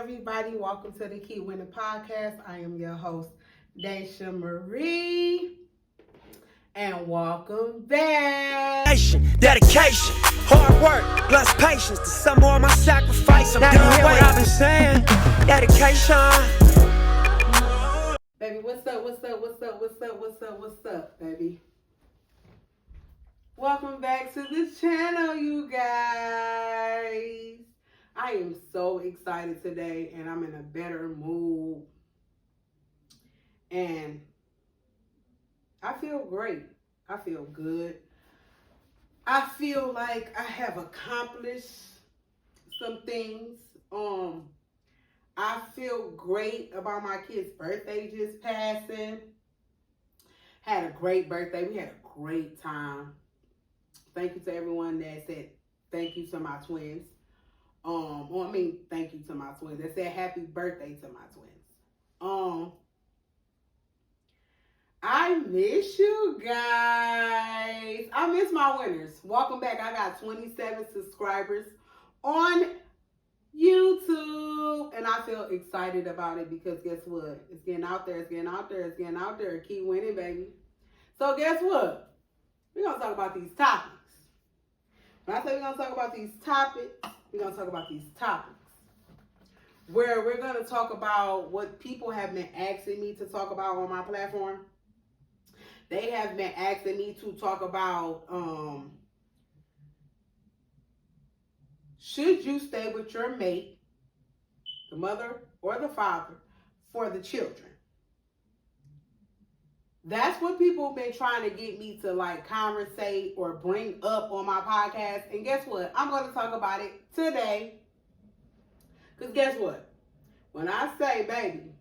everybody. Welcome to the KeepWinning podcast. I am your host, Daisha Marie, and welcome back. Dedication, hard work, plus patience. To some more of my sacrifice, I'm doing what I've been saying. Dedication. Baby, what's up, baby? Welcome back to the channel, you guys. I am so excited today, and I'm in a better mood. And I feel great. I feel good. I feel like I have accomplished some things. I feel great about my kid's birthday just passing. Had a great birthday. We had a great time. Thank you to everyone that said thank you to my twins. Thank you to my twins. They said happy birthday to my twins. I miss you guys. I miss my winners. Welcome back. I got 27 subscribers on YouTube, and I feel excited about it because guess what? It's getting out there. Keep winning, baby. So guess what? We're going to talk about these topics. When I say we're going to talk about these topics, we're going to talk about these topics where we're going to talk about what people have been asking me to talk about on my platform. They have been asking me to talk about should you stay with your mate, the mother or the father, for the children? That's what people have been trying to get me to conversate or bring up on my podcast. And guess what? I'm going to talk about it today. Because guess what? When I say, baby,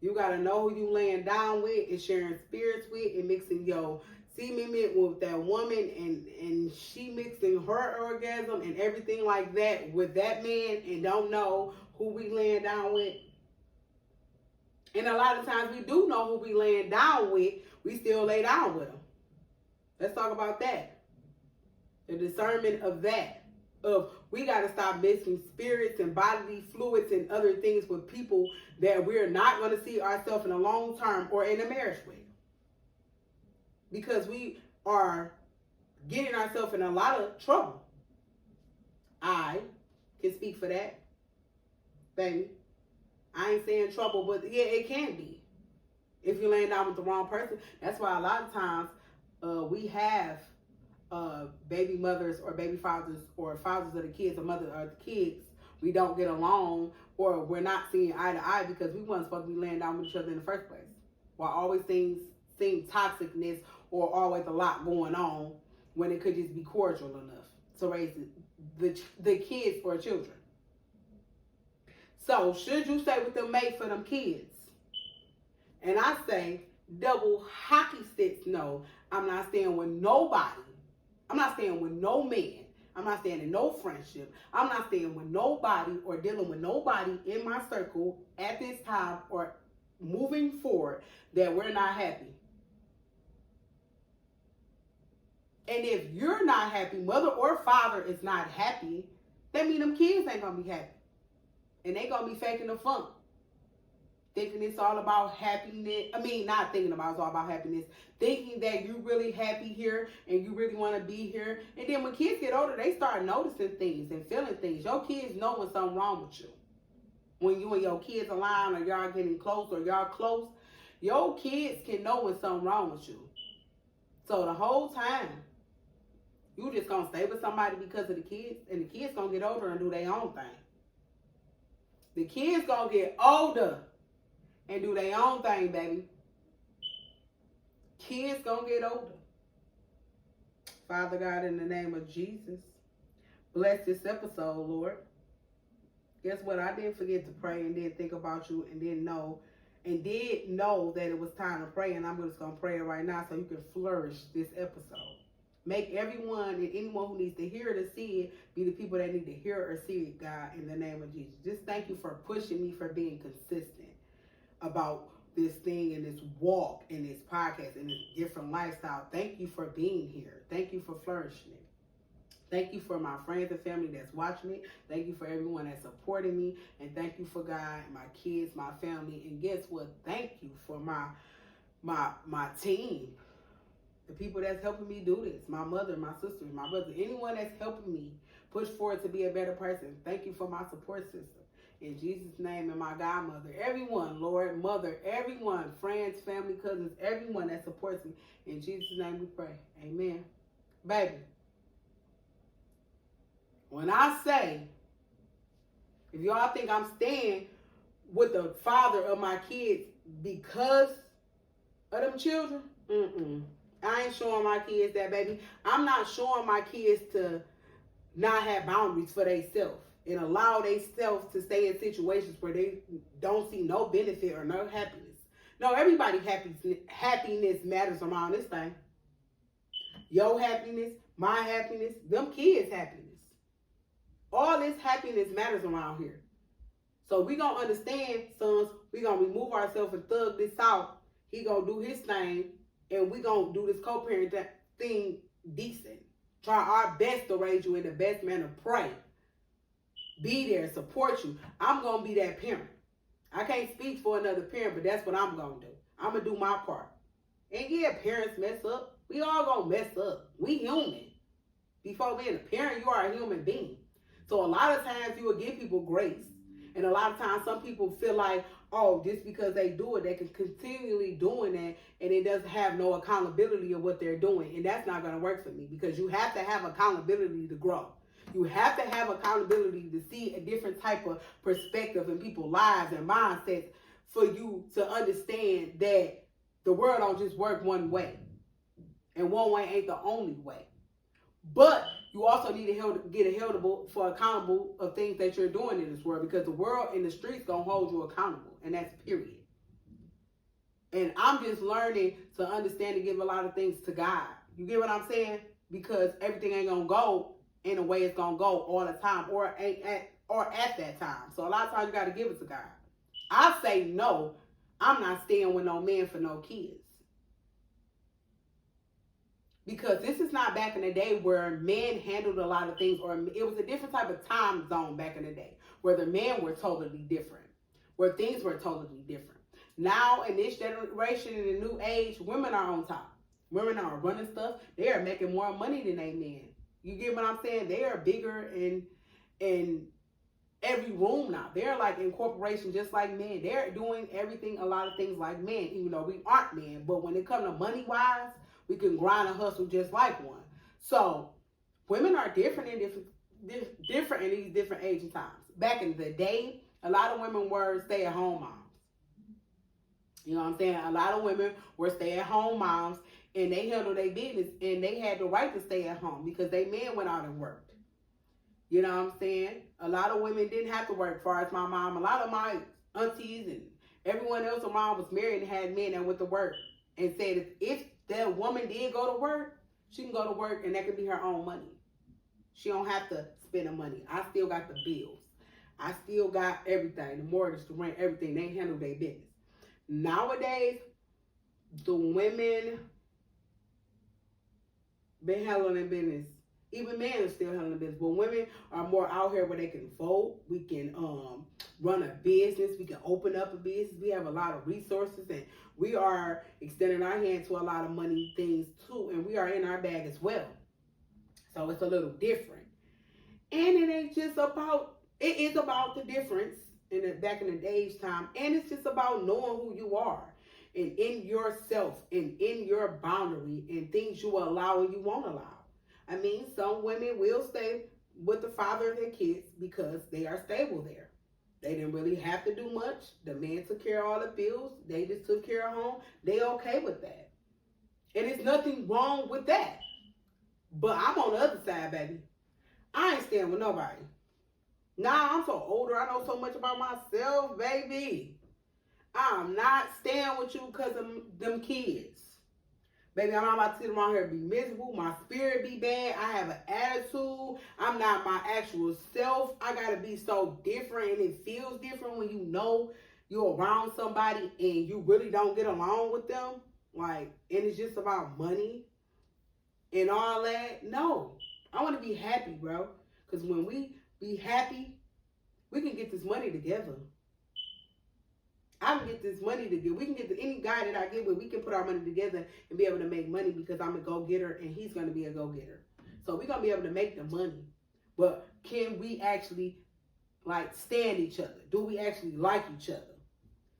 you got to know who you laying down with and sharing spirits with and mixing your semen with that woman and she mixing her orgasm and everything like that with that man and don't know who we laying down with. And a lot of times we do know who we laying down with, we still lay down with them. Let's talk about that. The discernment of that. We got to stop mixing spirits and bodily fluids and other things with people that we're not going to see ourselves in a long term or in a marriage with. Because we are getting ourselves in a lot of trouble. I can speak for that, baby. I ain't saying trouble, but yeah, it can be. If you're laying down with the wrong person. That's why a lot of times we have baby mothers or baby fathers or fathers of the kids or mothers of the kids. We don't get along or we're not seeing eye to eye because we weren't supposed to be laying down with each other in the first place. While always things seem toxicness or always a lot going on when it could just be cordial enough to raise the kids or children. So, should you stay with them mate for them kids? And I say, double hockey sticks, no. I'm not staying with nobody. I'm not staying with no man. I'm not staying in no friendship. I'm not staying with nobody or dealing with nobody in my circle at this time or moving forward that we're not happy. And if you're not happy, mother or father is not happy, that means them kids ain't going to be happy. And they going to be faking the funk. Thinking it's all about happiness. Not thinking about it's all about happiness. Thinking that you really happy here and you really want to be here. And then when kids get older, they start noticing things and feeling things. Your kids know when something's wrong with you. When you and your kids align or y'all getting close or y'all close, your kids can know when something's wrong with you. So the whole time, you just going to stay with somebody because of the kids. And the kids going to get older and do their own thing. The kids going to get older and do their own thing, baby. Kids going to get older. Father God, in the name of Jesus, bless this episode, Lord. Guess what? I didn't forget to pray and didn't think about you and did know that it was time to pray. And I'm just going to pray it right now so you can flourish this episode. Make everyone and anyone who needs to hear it or see it be the people that need to hear it or see it, God, in the name of Jesus. Just thank you for pushing me for being consistent about this thing and this walk and this podcast and this different lifestyle. Thank you for being here. Thank you for flourishing it. Thank you for my friends and family that's watching me. Thank you for everyone that's supporting me. And thank you for God, my kids, my family. And guess what? Thank you for my team. The people that's helping me do this. My mother, my sisters, my brother. Anyone that's helping me push forward to be a better person. Thank you for my support system. In Jesus' name, and my godmother. Everyone, Lord, mother, everyone, friends, family, cousins, everyone that supports me. In Jesus' name we pray. Amen. Baby. When I say, if y'all think I'm staying with the father of my kids because of them children, I ain't showing my kids that, baby. I'm not showing my kids to not have boundaries for themselves and allow themselves to stay in situations where they don't see no benefit or no happiness. No, everybody happiness matters around this thing. Your happiness, my happiness, them kids' happiness. All this happiness matters around here. So we gonna understand, sons, we gonna remove ourselves and thug this out. He gonna do his thing, and we gonna do this co-parent thing decent. Try our best to raise you in the best manner. Pray. Be there, support you. I'm gonna be that parent. I can't speak for another parent, but that's what I'm gonna do. I'm gonna do my part. And yeah, parents mess up. We all gonna mess up. We human. Before being a parent, you are a human being. So a lot of times you will give people grace. And a lot of times some people feel like, oh, just because they do it, they can continually doing that, and it doesn't have no accountability of what they're doing. And that's not going to work for me, because you have to have accountability to grow. You have to have accountability to see a different type of perspective in people's lives and mindsets for you to understand that the world don't just work one way. And one way ain't the only way. But you also need to get accountable of things that you're doing in this world, because the world in the streets gonna hold you accountable, and that's period. And I'm just learning to understand and give a lot of things to God. You get what I'm saying? Because everything ain't gonna go in the way it's gonna go all the time, or at that time. So a lot of times you gotta give it to God. I say no. I'm not staying with no man for no kids. Because this is not back in the day where men handled a lot of things, or it was a different type of time zone back in the day where the men were totally different, where things were totally different. Now, in this generation, in the new age, women are on top. Women are running stuff. They are making more money than they men. You get what I'm saying? They are bigger in every room now. They're like in corporation just like men. They're doing everything, a lot of things like men, even though we aren't men. But when it comes to money-wise, we can grind and hustle just like one. So women are different in different in these different age and times. Back in the day, a lot of women were stay-at-home moms. You know what I'm saying? A lot of women were stay-at-home moms, and they handled their business, and they had the right to stay at home because their men went out and worked. You know what I'm saying? A lot of women didn't have to work, as far as my mom. A lot of my aunties and everyone else around was married and had men that went to work, and said if that woman did go to work, she can go to work, and that could be her own money. She don't have to spend the money. I still got the bills. I still got everything, the mortgage, the rent, everything. They handle their business. Nowadays, the women been handling their business. Even men are still handling business, but women are more out here where they can vote. We can run a business. We can open up a business. We have a lot of resources, and we are extending our hand to a lot of money things too, and we are in our bag as well. So it's a little different. And it ain't just about, it is about the difference back in the day's time, and it's just about knowing who you are, and in yourself, and in your boundary, and things you will allow and you won't allow. I mean, some women will stay with the father of their kids because they are stable there. They didn't really have to do much. The man took care of all the bills. They just took care of home. They okay with that. And there's nothing wrong with that. But I'm on the other side, baby. I ain't staying with nobody. Nah, I'm so older. I know so much about myself, baby. I'm not staying with you because of them kids. Baby, I'm not about to sit around here and be miserable. My spirit be bad. I have an attitude. I'm not my actual self. I got to be so different, and it feels different when you know you're around somebody and you really don't get along with them. Like, and it's just about money and all that. No. I want to be happy, bro. Because when we be happy, we can get this money together. I can get this money together. We can get any guy that I get with, we can put our money together and be able to make money because I'm a go-getter and he's going to be a go-getter. So we're going to be able to make the money. But can we actually, like, stand each other? Do we actually like each other?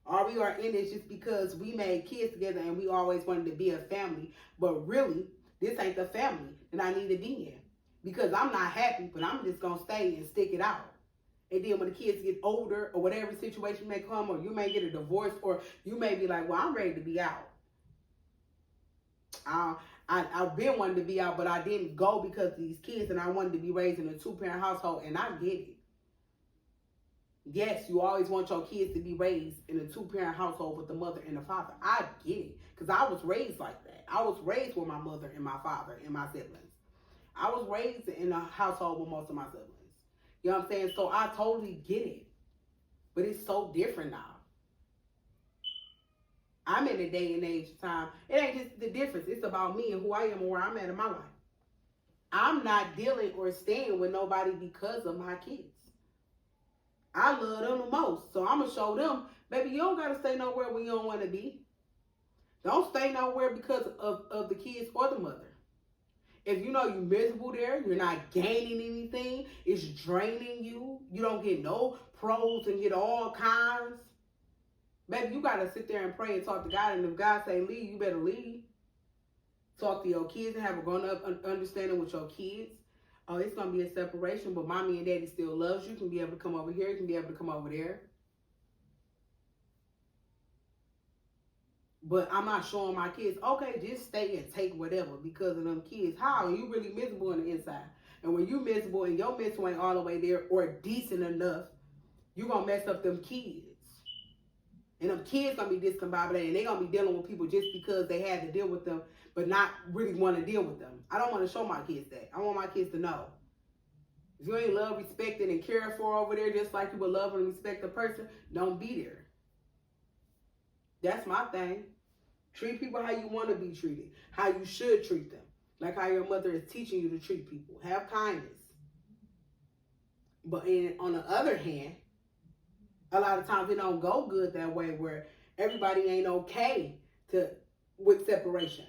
Or we are in this just because we made kids together and we always wanted to be a family. But really, this ain't the family that I need to be in. Because I'm not happy, but I'm just going to stay and stick it out. And then when the kids get older or whatever situation may come, or you may get a divorce, or you may be like, well, I'm ready to be out. I've been wanting to be out, but I didn't go because of these kids, and I wanted to be raised in a two-parent household, and I get it. Yes, you always want your kids to be raised in a two-parent household with the mother and the father. I get it, because I was raised like that. I was raised with my mother and my father and my siblings. I was raised in a household with most of my siblings. You know what I'm saying? So I totally get it. But it's so different now. I'm in a day and age time. It ain't just the difference. It's about me and who I am and where I'm at in my life. I'm not dealing or staying with nobody because of my kids. I love them the most. So I'm going to show them, baby, you don't got to stay nowhere when you don't want to be. Don't stay nowhere because of the kids or the mother. If you know you're miserable there, you're not gaining anything, it's draining you, you don't get no pros and get all kinds, baby, you got to sit there and pray and talk to God. And if God say leave, you better leave. Talk to your kids and have a grown-up understanding with your kids. Oh, it's going to be a separation, but mommy and daddy still loves you. You can be able to come over here. You can be able to come over there. But I'm not showing my kids, okay, just stay and take whatever because of them kids. How? You really miserable on the inside. And when you miserable and your mental ain't all the way there or decent enough, you going to mess up them kids. And them kids going to be discombobulated. And they going to be dealing with people just because they had to deal with them, but not really want to deal with them. I don't want to show my kids that. I want my kids to know. If you ain't loved, respected, and cared for over there, just like you would love and respect a person, don't be there. That's my thing. Treat people how you want to be treated. How you should treat them. Like how your mother is teaching you to treat people. Have kindness. But on the other hand, a lot of times it don't go good that way where everybody ain't okay with separation.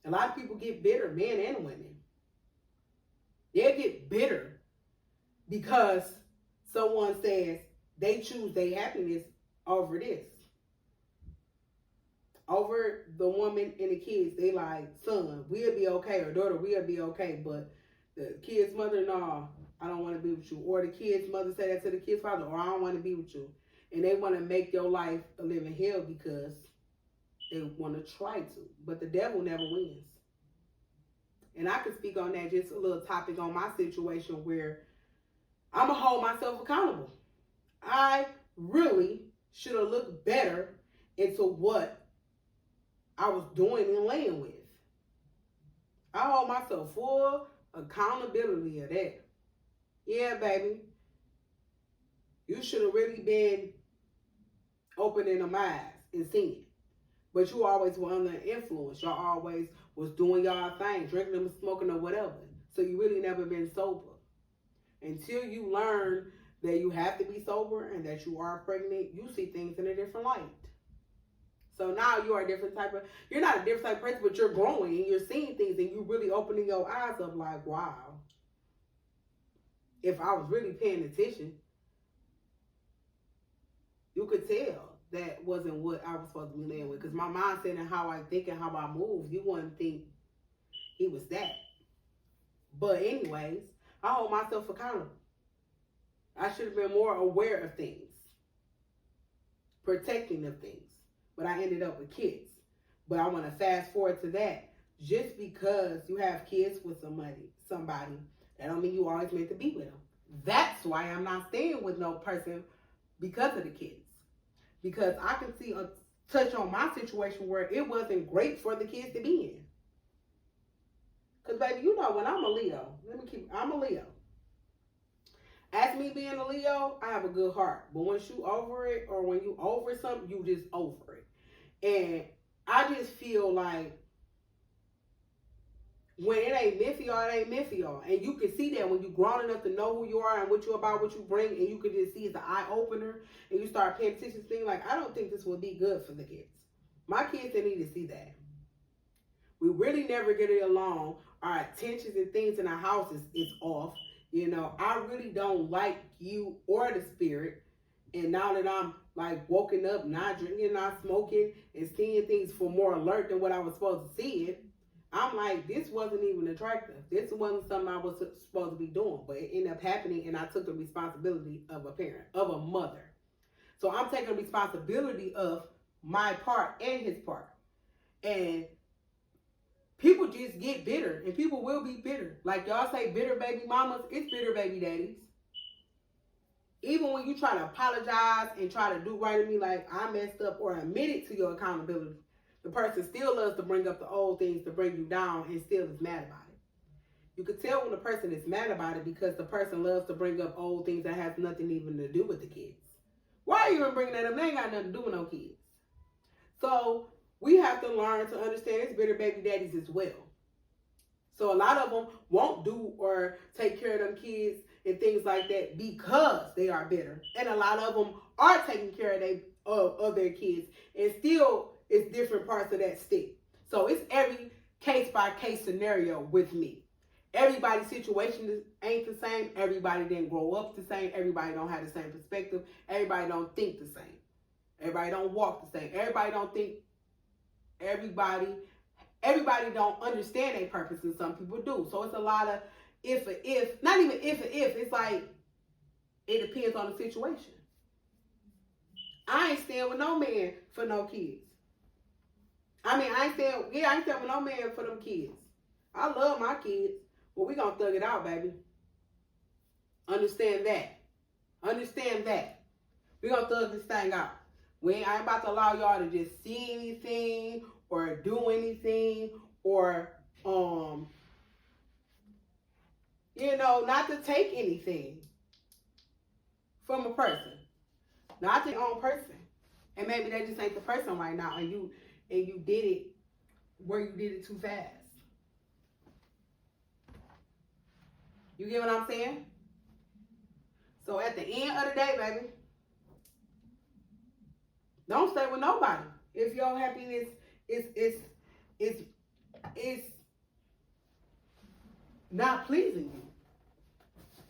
A lot of people get bitter, men and women. They get bitter because someone says they choose their happiness over this. Over the woman and the kids, they like, son, we'll be okay, or daughter, we'll be okay, but the kid's mother, no, I don't want to be with you. Or the kid's mother say that to the kid's father, or I don't want to be with you. And they want to make your life a living hell because they want to try to. But the devil never wins. And I could speak on that, just a little topic on my situation where I'm going to hold myself accountable. I really should have looked better into what I was doing and laying with. I hold myself full accountability of that. Yeah, baby. You should have really been opening them eyes and seeing. But you always were under influence. Y'all always was doing y'all thing, drinking and smoking or whatever. So you really never been sober. Until you learn that you have to be sober and that you are pregnant, you see things in a different light. So now you are a different type of, you're not a different type of person, but you're growing and you're seeing things and you're really opening your eyes up like, wow. If I was really paying attention, you could tell that wasn't what I was supposed to be laying with. Because my mindset and how I think and how I move, you wouldn't think he was that. But anyways, I hold myself accountable. I should have been more aware of things. Protecting of things. But I ended up with kids. But I want to fast forward to that. Just because you have kids with somebody, that don't mean you always meant to be with them. That's why I'm not staying with no person because of the kids. Because I can see a touch on my situation where it wasn't great for the kids to be in. Because, baby, you know when I'm a Leo, I'm a Leo. As me being a Leo, I have a good heart. But once you over it, or when you over something, you just over it. And I just feel like when it ain't meant for y'all, it ain't meant for y'all. And you can see that when you're grown enough to know who you are and what you're about, what you bring, and you can just see it's an eye opener, and you start paying attention to things like, I don't think this would be good for the kids. My kids, they need to see that. We really never get it along. Our attentions and things in our house is off. You know, I really don't like you or the spirit. And now that I'm like woken up, not drinking, not smoking, and seeing things for more alert than what I was supposed to see it, I'm like, this wasn't even attractive. This wasn't something I was supposed to be doing. But it ended up happening, and I took the responsibility of a parent, of a mother. So I'm taking responsibility of my part and his part. And people just get bitter, and people will be bitter. Like y'all say, bitter baby mamas, it's bitter baby daddies. Even when you try to apologize and try to do right to me, like I messed up or admit it to your accountability, the person still loves to bring up the old things to bring you down and still is mad about it. You can tell when the person is mad about it because the person loves to bring up old things that has nothing even to do with the kids. Why are you even bringing that up? They ain't got nothing to do with no kids. So we have to learn to understand it's bitter baby daddies as well. So a lot of them won't do or take care of them kids and things like that because they are bitter. And a lot of them are taking care of their kids, and still it's different parts of that stick. So it's every case by case scenario with me. Everybody's situation ain't the same. Everybody didn't grow up the same. Everybody don't have the same perspective. Everybody don't think the same. Everybody don't walk the same. Everybody don't think. Everybody don't understand their purpose, and some people do. So it's a lot of if, not even if. It's like, it depends on the situation. I ain't staying with no man for no kids. I ain't staying with no man for them kids. I love my kids, but we gonna thug it out, baby. Understand that. We gonna thug this thing out. I ain't about to allow y'all to just see anything or do anything or not to take anything from a person. Not to your own person. And maybe that just ain't the person right now, and you did it where you did it too fast. You get what I'm saying? So at the end of the day, baby, don't stay with nobody if your happiness is not pleasing you.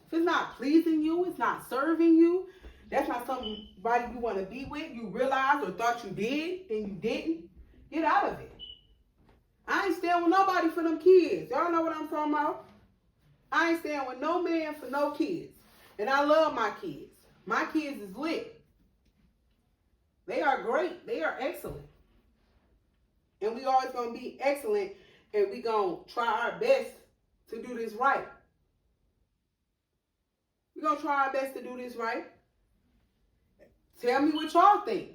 If it's not pleasing you, it's not serving you, that's not somebody you want to be with, you realized or thought you did and you didn't, get out of it. I ain't staying with nobody for them kids. Y'all know what I'm talking about? I ain't staying with no man for no kids. And I love my kids. My kids is lit. They are great. They are excellent. And we always going to be excellent, and we going to try our best to do this right. We're going to try our best to do this right. Tell me what y'all think.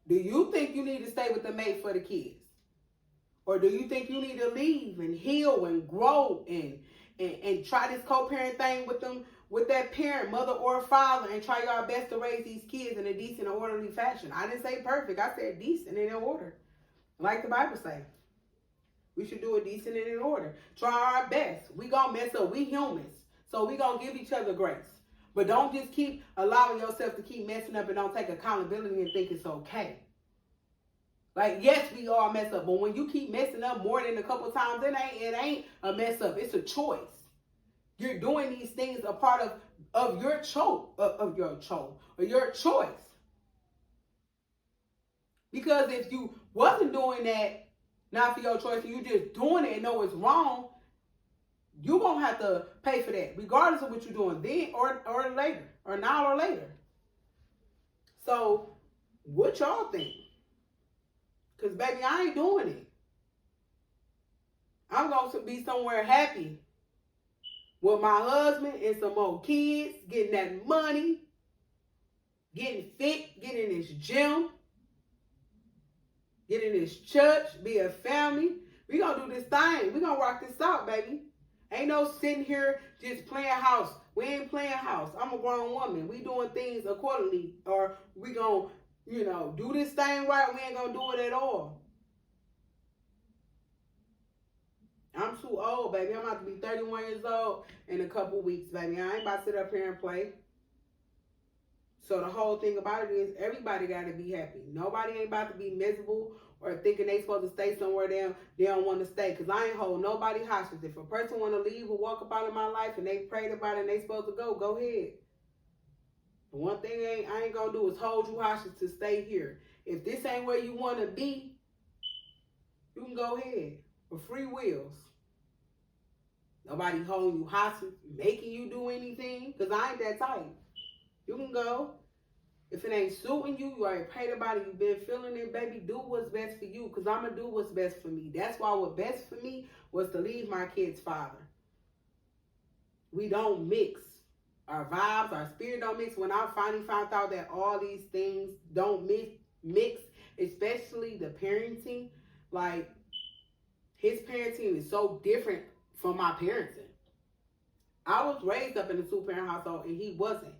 Do you think you need to stay with the mate for the kids? Or do you think you need to leave and heal and grow and try this co-parent thing with them, with that parent, mother or father, and try your best to raise these kids in a decent and orderly fashion? I didn't say perfect. I said decent and in order. Like the Bible says. We should do it decent and in order. Try our best. We gonna mess up. We humans. So we gonna give each other grace. But don't just keep allowing yourself to keep messing up and don't take accountability and think it's okay. Like, yes, we all mess up, but when you keep messing up more than a couple times, it ain't a mess up. It's a choice. You're doing these things a part of your your choice. Because if you wasn't doing that, not for your choice, and you just doing it and know it's wrong, you gonna have to pay for that, regardless of what you're doing then or later, or now or later. So, what y'all think? Because, baby, I ain't doing it. I'm going to be somewhere happy with my husband and some more kids, getting that money, getting fit, getting in this gym, getting in this church, be a family. We going to do this thing. We going to rock this out, baby. Ain't no sitting here just playing house. We ain't playing house. I'm a grown woman. We doing things accordingly, or we going to do this thing right, we ain't gonna do it at all. I'm too old, baby. I'm about to be 31 years old in a couple weeks, baby. I ain't about to sit up here and play. So the whole thing about it is everybody got to be happy. Nobody ain't about to be miserable or thinking they supposed to stay somewhere they don't want to stay. Because I ain't hold nobody hostage. If a person want to leave or walk up out of my life and they prayed about it and they supposed to go ahead. The one thing I ain't going to do is hold you hostage to stay here. If this ain't where you want to be, you can go ahead. For free wills. Nobody holding you hostage, making you do anything. Because I ain't that type. You can go. If it ain't suiting you, you already prayed about it, you've been feeling it, baby, do what's best for you. Because I'm going to do what's best for me. That's why what best for me was to leave my kid's father. We don't mix. Our vibes, our spirit don't mix. When I finally found out that all these things don't mix, especially the parenting, like, his parenting is so different from my parenting. I was raised up in a two-parent household, and he wasn't.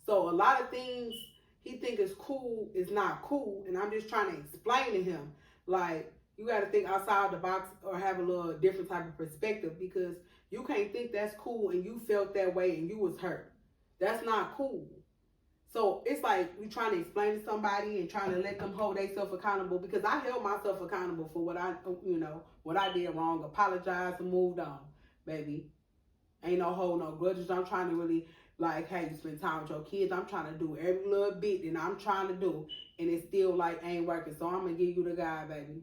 So a lot of things he think is cool is not cool, and I'm just trying to explain to him, like, you got to think outside the box or have a little different type of perspective, because you can't think that's cool and you felt that way and you was hurt. That's not cool. So it's like you trying to explain to somebody and trying to let them hold themselves accountable, because I held myself accountable for what I did wrong, apologized and moved on, baby. Ain't no hold no grudges. I'm trying to really, like, hey, you spend time with your kids. I'm trying to do every little bit that I'm trying to do, and it still, like, ain't working. So I'm going to give you the guy, baby.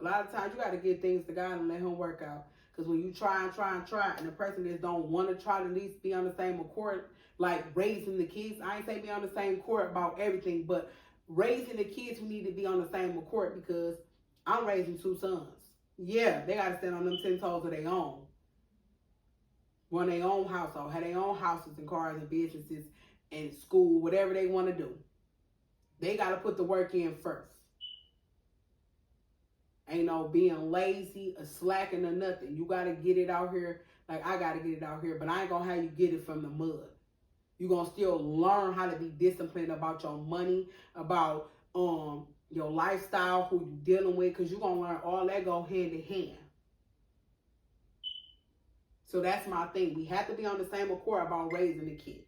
A lot of times you got to give things to God and let him work out. Because when you try, and the person just don't want to try to at least be on the same accord, like raising the kids. I ain't say be on the same accord about everything, but raising the kids who need to be on the same accord, because I'm raising two sons. Yeah, they got to stand on them 10 toes of their own. Run their own household, have their own houses and cars and businesses and school, whatever they want to do. They got to put the work in first. Ain't no being lazy or slacking or nothing. You got to get it out here. Like, I got to get it out here, but I ain't going to have you get it from the mud. You're going to still learn how to be disciplined about your money, about your lifestyle, who you dealing with, because you're going to learn all that go hand in hand. So that's my thing. We have to be on the same accord about raising the kids.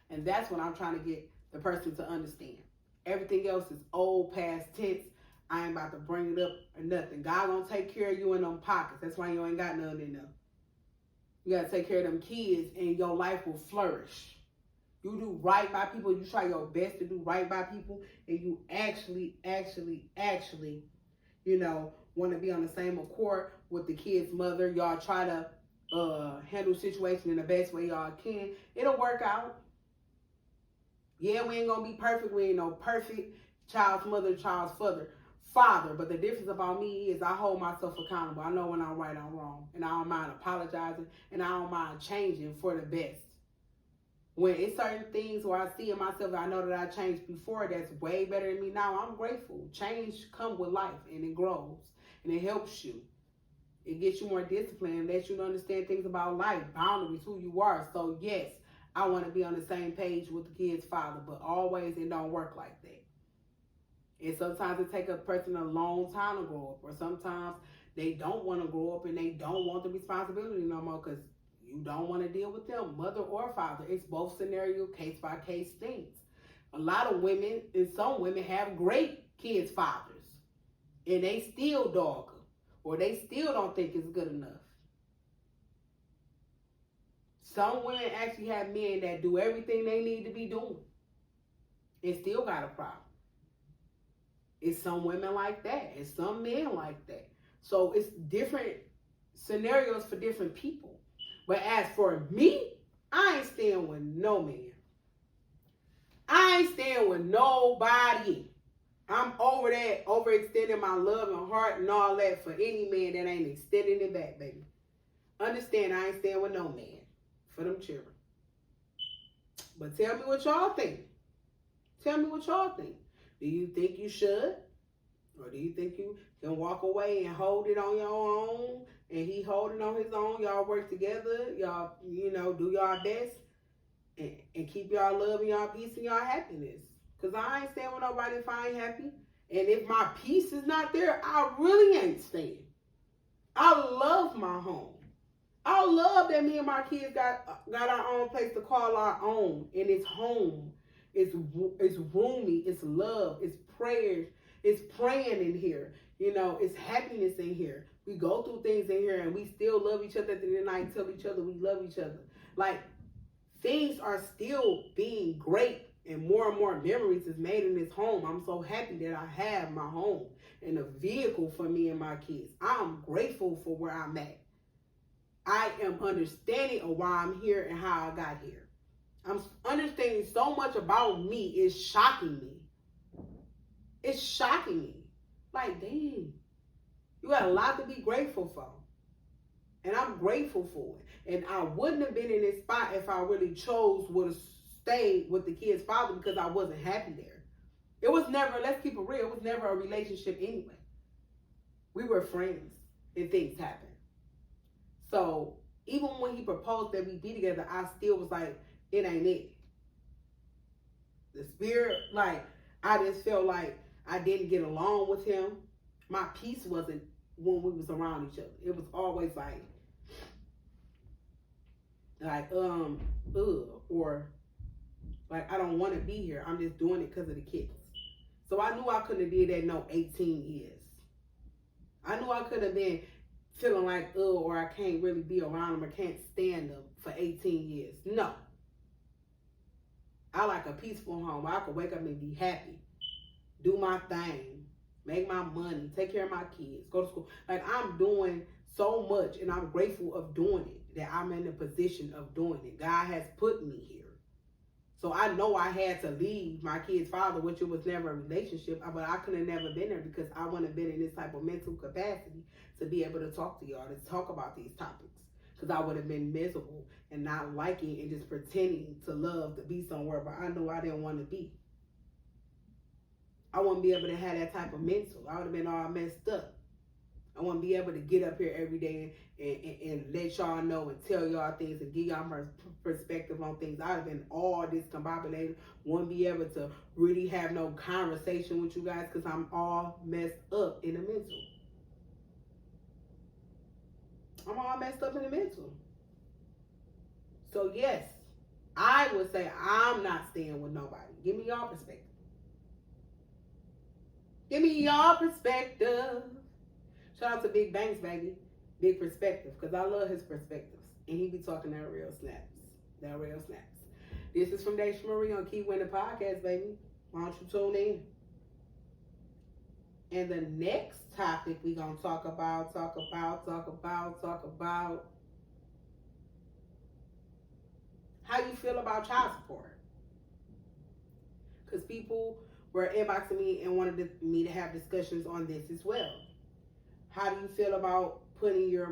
And that's what I'm trying to get the person to understand. Everything else is old, past tense. I ain't about to bring it up or nothing. God gonna take care of you in them pockets. That's why you ain't got none in them. You gotta take care of them kids and your life will flourish. You do right by people. You try your best to do right by people. And you actually, want to be on the same accord with the kid's mother. Y'all try to handle situation in the best way y'all can. It'll work out. Yeah, we ain't gonna be perfect. We ain't no perfect child's mother, child's father. But the difference about me is I hold myself accountable. I know when I'm right, I'm wrong. And I don't mind apologizing. And I don't mind changing for the best. When it's certain things where I see in myself, I know that I changed before, that's way better than me now, I'm grateful. Change comes with life, and it grows. And it helps you. It gets you more disciplined, lets you understand things about life, boundaries, who you are. So yes, I want to be on the same page with the kid's father, but always it don't work like that. And sometimes it takes a person a long time to grow up, or sometimes they don't want to grow up and they don't want the responsibility no more because you don't want to deal with them, mother or father. It's both scenario, case by case things. A lot of women and some women have great kids' fathers, and they still dog them, or they still don't think it's good enough. Some women actually have men that do everything they need to be doing and still got a problem. It's some women like that. It's some men like that. So it's different scenarios for different people. But as for me, I ain't staying with no man. I ain't staying with nobody. I'm over that, overextending my love and heart and all that for any man that ain't extending it back, baby. Understand, I ain't staying with no man for them children. But tell me what y'all think. Tell me what y'all think. Do you think you should? Or do you think you can walk away and hold it on your own? And he holding on his own. Y'all work together. Y'all, do y'all best. And keep y'all love and y'all peace and y'all happiness. Because I ain't staying with nobody if I ain't happy. And if my peace is not there, I really ain't staying. I love my home. I love that me and my kids got our own place to call our own, and it's home. It's roomy. It's love. It's prayers. It's praying in here. You know, it's happiness in here. We go through things in here, and we still love each other at the end of the night. And tell each other we love each other. Like, things are still being great, and more memories is made in this home. I'm so happy that I have my home and a vehicle for me and my kids. I'm grateful for where I'm at. I am understanding of why I'm here and how I got here. I'm understanding so much about me. It's shocking me. It's shocking me. Like, dang, you got a lot to be grateful for. And I'm grateful for it. And I wouldn't have been in this spot if I really would have stayed with the kid's father, because I wasn't happy there. It was never, let's keep it real, it was never a relationship anyway. We were friends and things happened. So even when he proposed that we be together, I still was like, it ain't it. The spirit, like, I just felt like I didn't get along with him. My peace wasn't when we was around each other. It was always like, or like, I don't want to be here. I'm just doing it because of the kids. So I knew I couldn't have did that no 18 years. I knew I could have been feeling like, or I can't really be around them or can't stand them for 18 years. No. I like a peaceful home where I could wake up and be happy, do my thing, make my money, take care of my kids, go to school. Like, I'm doing so much, and I'm grateful of doing it, that I'm in the position of doing it. God has put me here. So I know I had to leave my kid's father, which it was never a relationship, but I could have never been there because I wouldn't have been in this type of mental capacity to be able to talk to y'all, to talk about these topics. Because I would have been miserable and not liking and just pretending to love to be somewhere, but I knew I didn't want to be. I wouldn't be able to have that type of mental. I would have been all messed up. I want to be able to get up here every day and let y'all know and tell y'all things and give y'all my perspective on things. I'd have been all discombobulated. Wouldn't be able to really have no conversation with you guys because I'm all messed up in the mental. I'm all messed up in the mental. So yes, I would say I'm not staying with nobody. Give me y'all perspective. Give me y'all perspective. Shout out to Big Banks, baby. Big perspective, because I love his perspectives. And he be talking that real snaps. That real snaps. This is from Daisha Marie on KeepWinning Podcast, baby. Why don't you tune in? And the next topic we gonna talk about how you feel about child support. Because people were inboxing me and wanted me to have discussions on this as well. How do you feel about putting your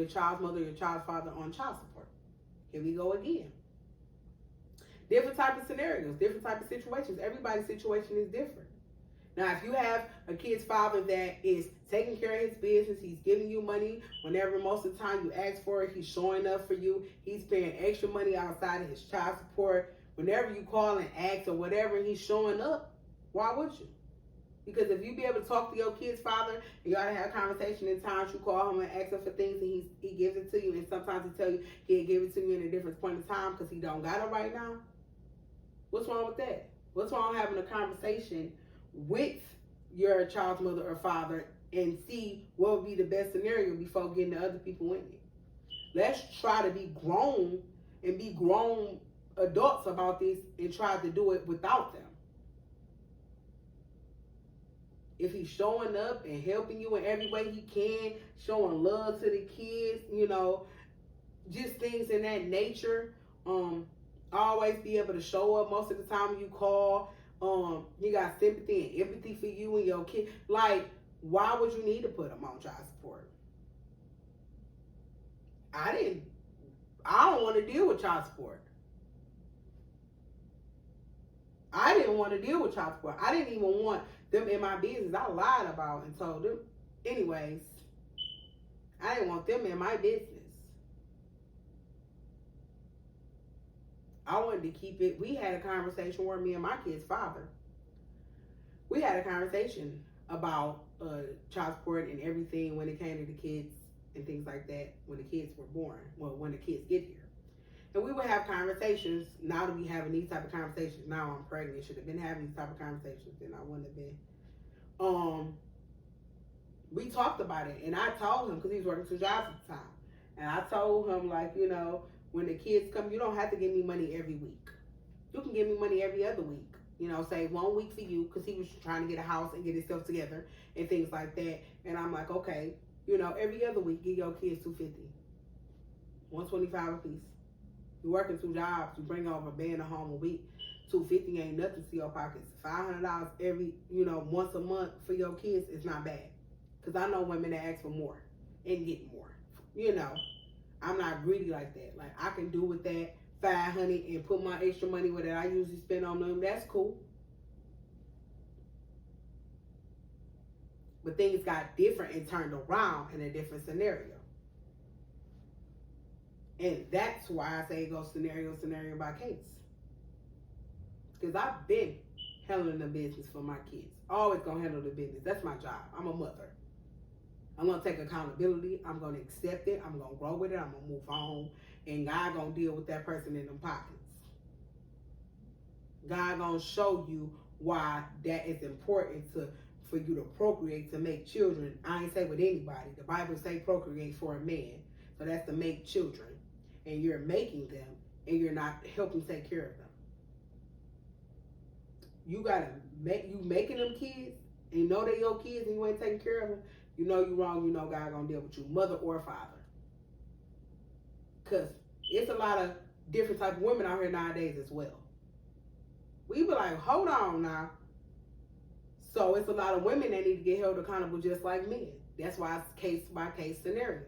child's mother, your child's father on child support? Here we go again. Different type of scenarios, different type of situations. Everybody's situation is different. Now, if you have a kid's father that is taking care of his business, he's giving you money whenever most of the time you ask for it, he's showing up for you, he's paying extra money outside of his child support. Whenever you call and ask or whatever, he's showing up, why would you? Because if you be able to talk to your kid's father, and y'all have a conversation in times you call him and ask him for things, and he gives it to you, and sometimes he tell you he'll give it to you in a different point in time because he don't got it right now. What's wrong with that? What's wrong with having a conversation with your child's mother or father and see what would be the best scenario before getting the other people in it? Let's try to be grown and be grown adults about this and try to do it without them. If he's showing up and helping you in every way he can, showing love to the kids, just things in that nature, always be able to show up most of the time you call. He got sympathy and empathy for you and your kid. Like, why would you need to put him on child support? I don't want to deal with child support. I didn't want to deal with child support. I didn't even want them in my business. I lied about and told them. Anyways, I didn't want them in my business. I wanted to keep it. We had a conversation where me and my kid's father, we had a conversation about child support and everything when it came to the kids and things like that when the kids were born, well, when the kids get here. And we would have conversations. Now that we having these type of conversations, now I'm pregnant, should have been having these type of conversations, and I wouldn't have been. We talked about it, and I told him, because he was working 2 jobs at the time, and I told him, like, you know, when the kids come, you don't have to give me money every week. You can give me money every other week. You know, say 1 week for you, because he was trying to get a house and get himself together and things like that. And I'm like, okay, you know, every other week, give your kids $250, $125 a piece. You working 2 jobs, you bring over a band home a week. $250 ain't nothing to your pockets. $500 every, you know, once a month for your kids is not bad. Because I know women that ask for more and get more. You know, I'm not greedy like that. Like, I can do with that $500 and put my extra money with it I usually spend on them. That's cool. But things got different and turned around in a different scenario. And that's why I say it goes scenario by case. Because I've been handling the business for my kids. Always gonna handle the business. That's my job. I'm a mother. I'm gonna take accountability. I'm gonna accept it. I'm gonna grow with it. I'm gonna move on. And God gonna deal with that person in them pockets. God gonna show you why that is important for you to procreate, to make children. I ain't say with anybody. The Bible say procreate for a man. So that's to make children. And you're making them, and you're not helping take care of them. You gotta making them kids, and you know they're your kids, and you ain't taking care of them. You know you wrong. You know God gonna deal with you, mother or father. Cause it's a lot of different type of women out here nowadays as well. We be like, hold on now. So it's a lot of women that need to get held accountable just like men. That's why it's case by case scenario.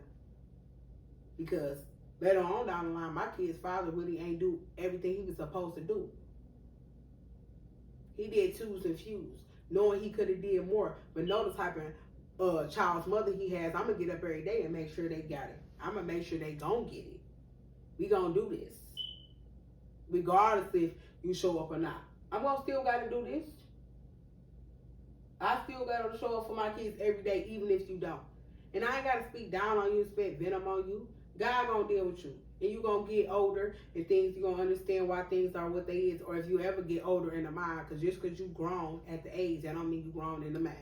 Because later on down the line, my kid's father really ain't do everything he was supposed to do. He did twos and fews, knowing he could have did more. But know the type of child's mother he has. I'm going to get up every day and make sure they got it. I'm going to make sure they gon' get it. We going to do this. Regardless if you show up or not. I'm going to still got to do this. I still got to show up for my kids every day, even if you don't. And I ain't got to speak down on you and spit venom on you. God gonna deal with you. And you gonna get older and things, you gonna understand why things are what they is. Or if you ever get older in the mind, because just because you grown at the age, that don't mean you grown in the mind.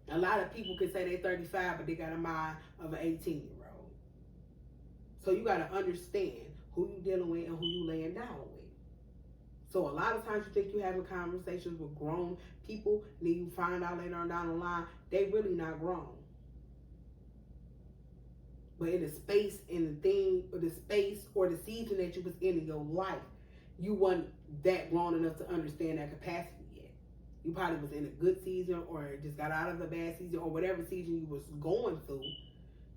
A lot of people can say they're 35, but they got a mind of an 18-year-old. So you gotta understand who you dealing with and who you laying down with. So a lot of times you think you having conversations with grown people, and then you find out later on down the line, they really not grown. But in the space, in the thing, or the space, or the season that you was in your life, you wasn't that grown enough to understand that capacity yet. You probably was in a good season, or just got out of a bad season, or whatever season you was going through.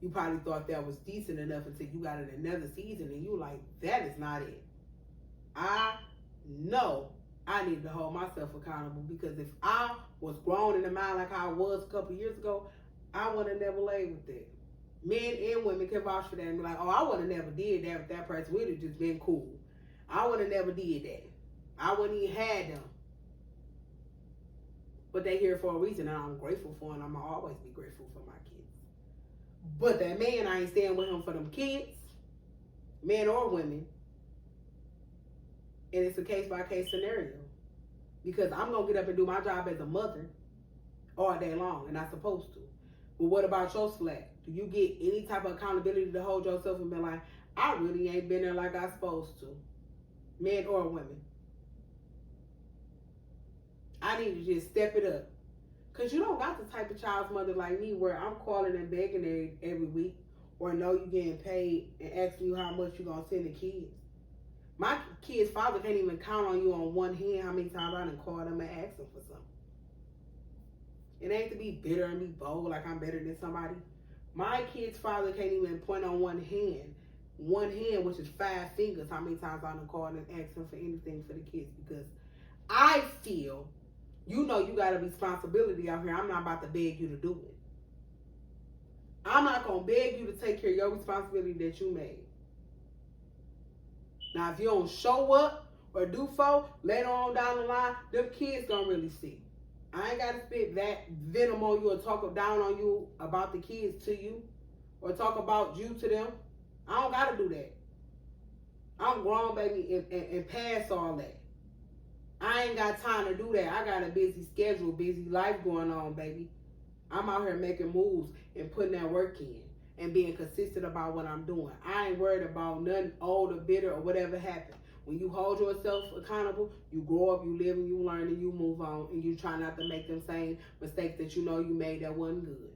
You probably thought that was decent enough until you got in another season, and you like, that is not it. I know I need to hold myself accountable, because if I was grown in the mind like I was a couple years ago, I would have never laid with it. Men and women can vouch for that and be like, oh, I would have never did that with that person. We'd have just been cool. I would have never did that. I wouldn't even had them. But they here for a reason, and I'm grateful for, and I'm going to always be grateful for my kids. But that man, I ain't staying with him for them kids, men or women. And it's a case-by-case scenario. Because I'm going to get up and do my job as a mother all day long, and I'm supposed to. But what about your slack? Do you get any type of accountability to hold yourself and be like, I really ain't been there like I supposed to? Men or women. I need to just step it up. Because you don't got the type of child's mother like me where I'm calling and begging every week, or know you getting paid and asking you how much you going to send the kids. My kid's father can't even count on you on one hand how many times I done called him and asked him for something. It ain't to be bitter and be bold like I'm better than somebody. My kid's father can't even point on one hand, which is 5 fingers, how many times I done called and asked him for anything for the kids. Because I feel, you know, you got a responsibility out here. I'm not about to beg you to do it. I'm not going to beg you to take care of your responsibility that you made. Now, if you don't show up or do so, later on down the line, them kids going to really see. I ain't gotta spit that venom on you or talk down on you about the kids to you or talk about you to them. I don't gotta do that. I'm grown, baby, and past all that. I ain't got time to do that. I got a busy schedule, busy life going on, baby. I'm out here making moves and putting that work in and being consistent about what I'm doing. I ain't worried about nothing old or bitter or whatever happened. When you hold yourself accountable, you grow up, you live, and you learn, and you move on, and you try not to make them same mistakes that you know you made that wasn't good.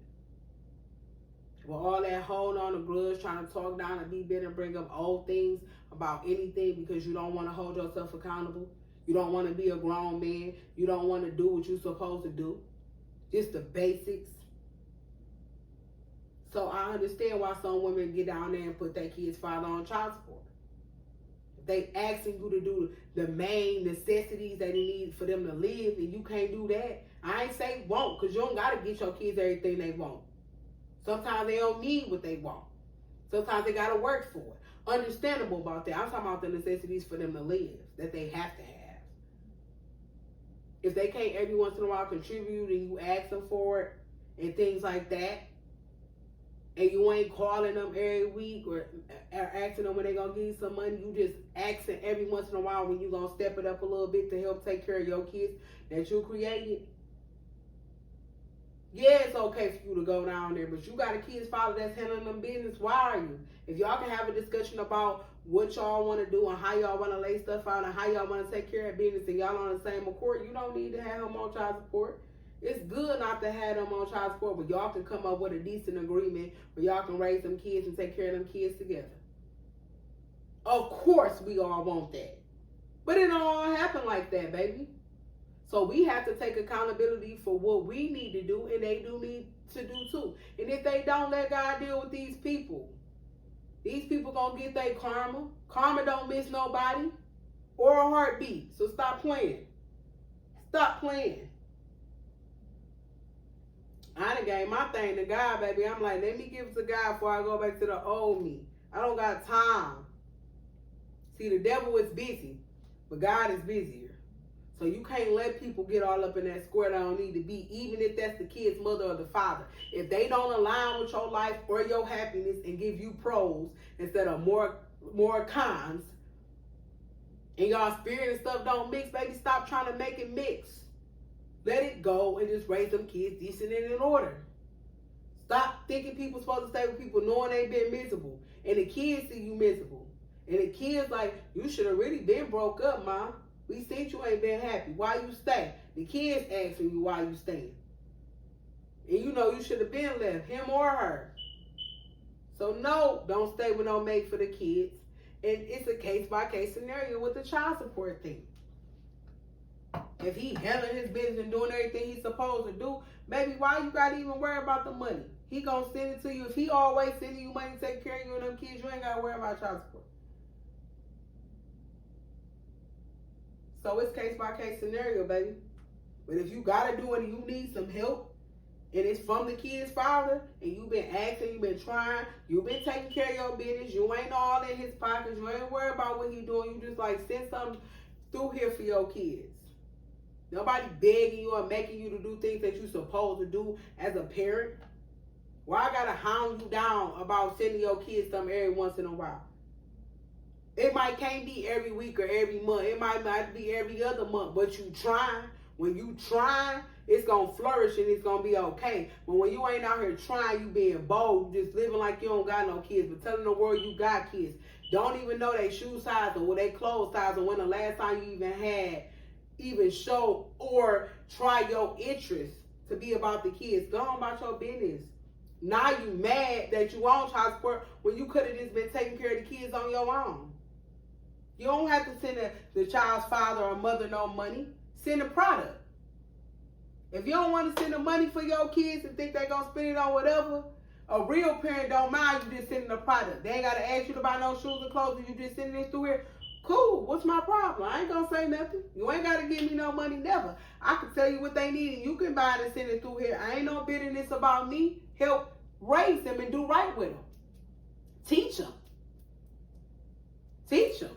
With all that hold on to grudge, trying to talk down and be bitter and bring up old things about anything because you don't want to hold yourself accountable. You don't want to be a grown man. You don't want to do what you're supposed to do. Just the basics. So I understand why some women get down there and put their kid's father on child support. If they asking you to do the main necessities that they need for them to live and you can't do that, I ain't say won't, because you don't got to get your kids everything they want. Sometimes they don't need what they want. Sometimes they got to work for it. Understandable about that. I'm talking about the necessities for them to live, that they have to have. If they can't every once in a while contribute and you ask them for it and things like that, and you ain't calling them every week or asking them when they gonna give you some money, you just asking every once in a while when you gonna step it up a little bit to help take care of your kids that you created. Yeah, it's okay for you to go down there, but you got a kid's father that's handling them business. Why are you? If y'all can have a discussion about what y'all want to do and how y'all want to lay stuff out and how y'all want to take care of business and y'all on the same accord, you don't need to have him on child support. It's good not to have them on child support, but y'all can come up with a decent agreement where y'all can raise them kids and take care of them kids together. Of course, we all want that. But it don't all happen like that, baby. So we have to take accountability for what we need to do, and they do need to do too. And if they don't, let God deal with these people. These people gonna get their karma. Karma don't miss nobody or a heartbeat. So stop playing. Stop playing. I done gave my thing to God, baby. I'm like, let me give it to God before I go back to the old me. I don't got time. See, the devil is busy, but God is busier. So you can't let people get all up in that square they don't need to be, even if that's the kid's mother or the father. If they don't align with your life or your happiness and give you pros instead of more cons, and y'all spirit and stuff don't mix, baby, stop trying to make it mix. Let it go and just raise them kids decent and in order. Stop thinking people supposed to stay with people knowing they been miserable. And the kids see you miserable. And the kids like, you should have really been broke up, Mom. We seen you ain't been happy. Why you stay? The kids asking you why you staying. And you know you should have been left, him or her. So no, don't stay with no mate for the kids. And it's a case-by-case scenario with the child support thing. If he handling his business and doing everything he's supposed to do, baby, why you gotta even worry about the money? He gonna send it to you. If he always sending you money to take care of you and them kids, you ain't gotta worry about child support. So it's case-by-case scenario, baby. But if you gotta do it and you need some help, and it's from the kid's father, and you've been asking, you've been trying, you've been taking care of your business, you ain't all in his pockets, you ain't worried about what he doing, you just like send something through here for your kids. Nobody begging you or making you to do things that you're supposed to do as a parent. Why I gotta hound you down about sending your kids something every once in a while? It can't be every week or every month. It might not be every other month, but you trying. When you trying, it's gonna flourish and it's gonna be okay. But when you ain't out here trying, you being bold, you just living like you don't got no kids, but telling the world you got kids. Don't even know their shoe size or their clothes size or when the last time you even show or try your interest to be about the kids. Go on about your business. Now you mad that you on child support when you could have just been taking care of the kids on your own. You don't have to send the child's father or mother no money. Send a product. If you don't want to send the money for your kids and think they're going to spend it on whatever, a real parent don't mind you just sending a product. They ain't got to ask you to buy no shoes and clothes and you just sending it through here. Cool, what's my problem? I ain't going to say nothing. You ain't got to give me no money, never. I can tell you what they need and you can buy it and send it through here. I ain't no bitterness about me. Help raise them and do right with them. Teach them. Teach them.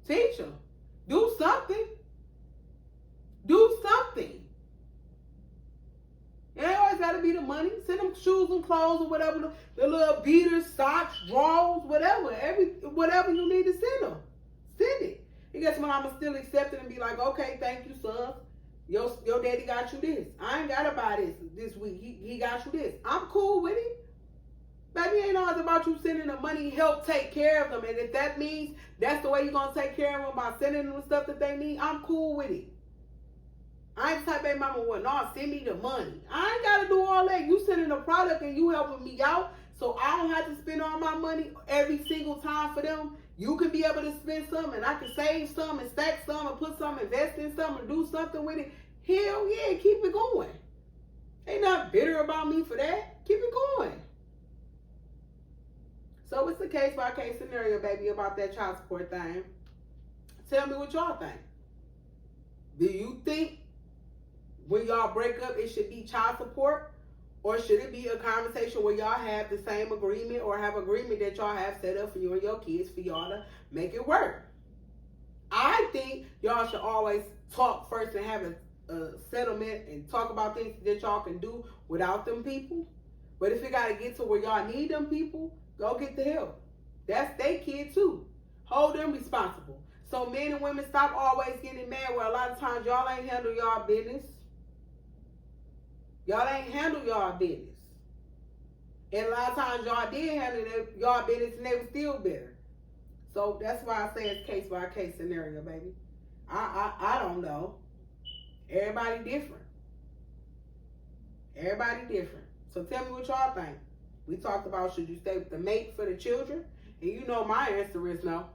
Teach them. Do something. shoes and clothes or whatever, the little beaters, socks, drawers, whatever you need to send them. Send it. And guess what? I'ma still accept it and be like, okay, thank you, son. Your daddy got you this. I ain't gotta buy this week. He got you this. I'm cool with it. Baby, ain't always about you sending them money, help take care of them. And if that means that's the way you're gonna take care of them by sending them stuff that they need, I'm cool with it. I ain't the type baby mama would no, send me the money. I ain't gotta do all that. You sending a product and you helping me out, so I don't have to spend all my money every single time for them. You can be able to spend some, and I can save some and stack some and put some, invest in some and do something with it. Hell yeah, keep it going. Ain't nothing bitter about me for that. Keep it going. So it's a case-by-case scenario, baby, about that child support thing. Tell me what y'all think. Do you think when y'all break up, it should be child support? Or should it be a conversation where y'all have the same agreement or have agreement that y'all have set up for you and your kids for y'all to make it work? I think y'all should always talk first and have a settlement and talk about things that y'all can do without them people. But if it got to get to where y'all need them people, go get the help. That's their kid too. Hold them responsible. So men and women, stop always getting mad where a lot of times y'all ain't handle y'all business. Y'all ain't handle y'all business. And a lot of times y'all did handle y'all business and they were still bitter. So that's why I say it's case by case scenario, baby. I don't know. Everybody different. Everybody different. So tell me what y'all think. We talked about should you stay with the mate for the children? And you know my answer is no.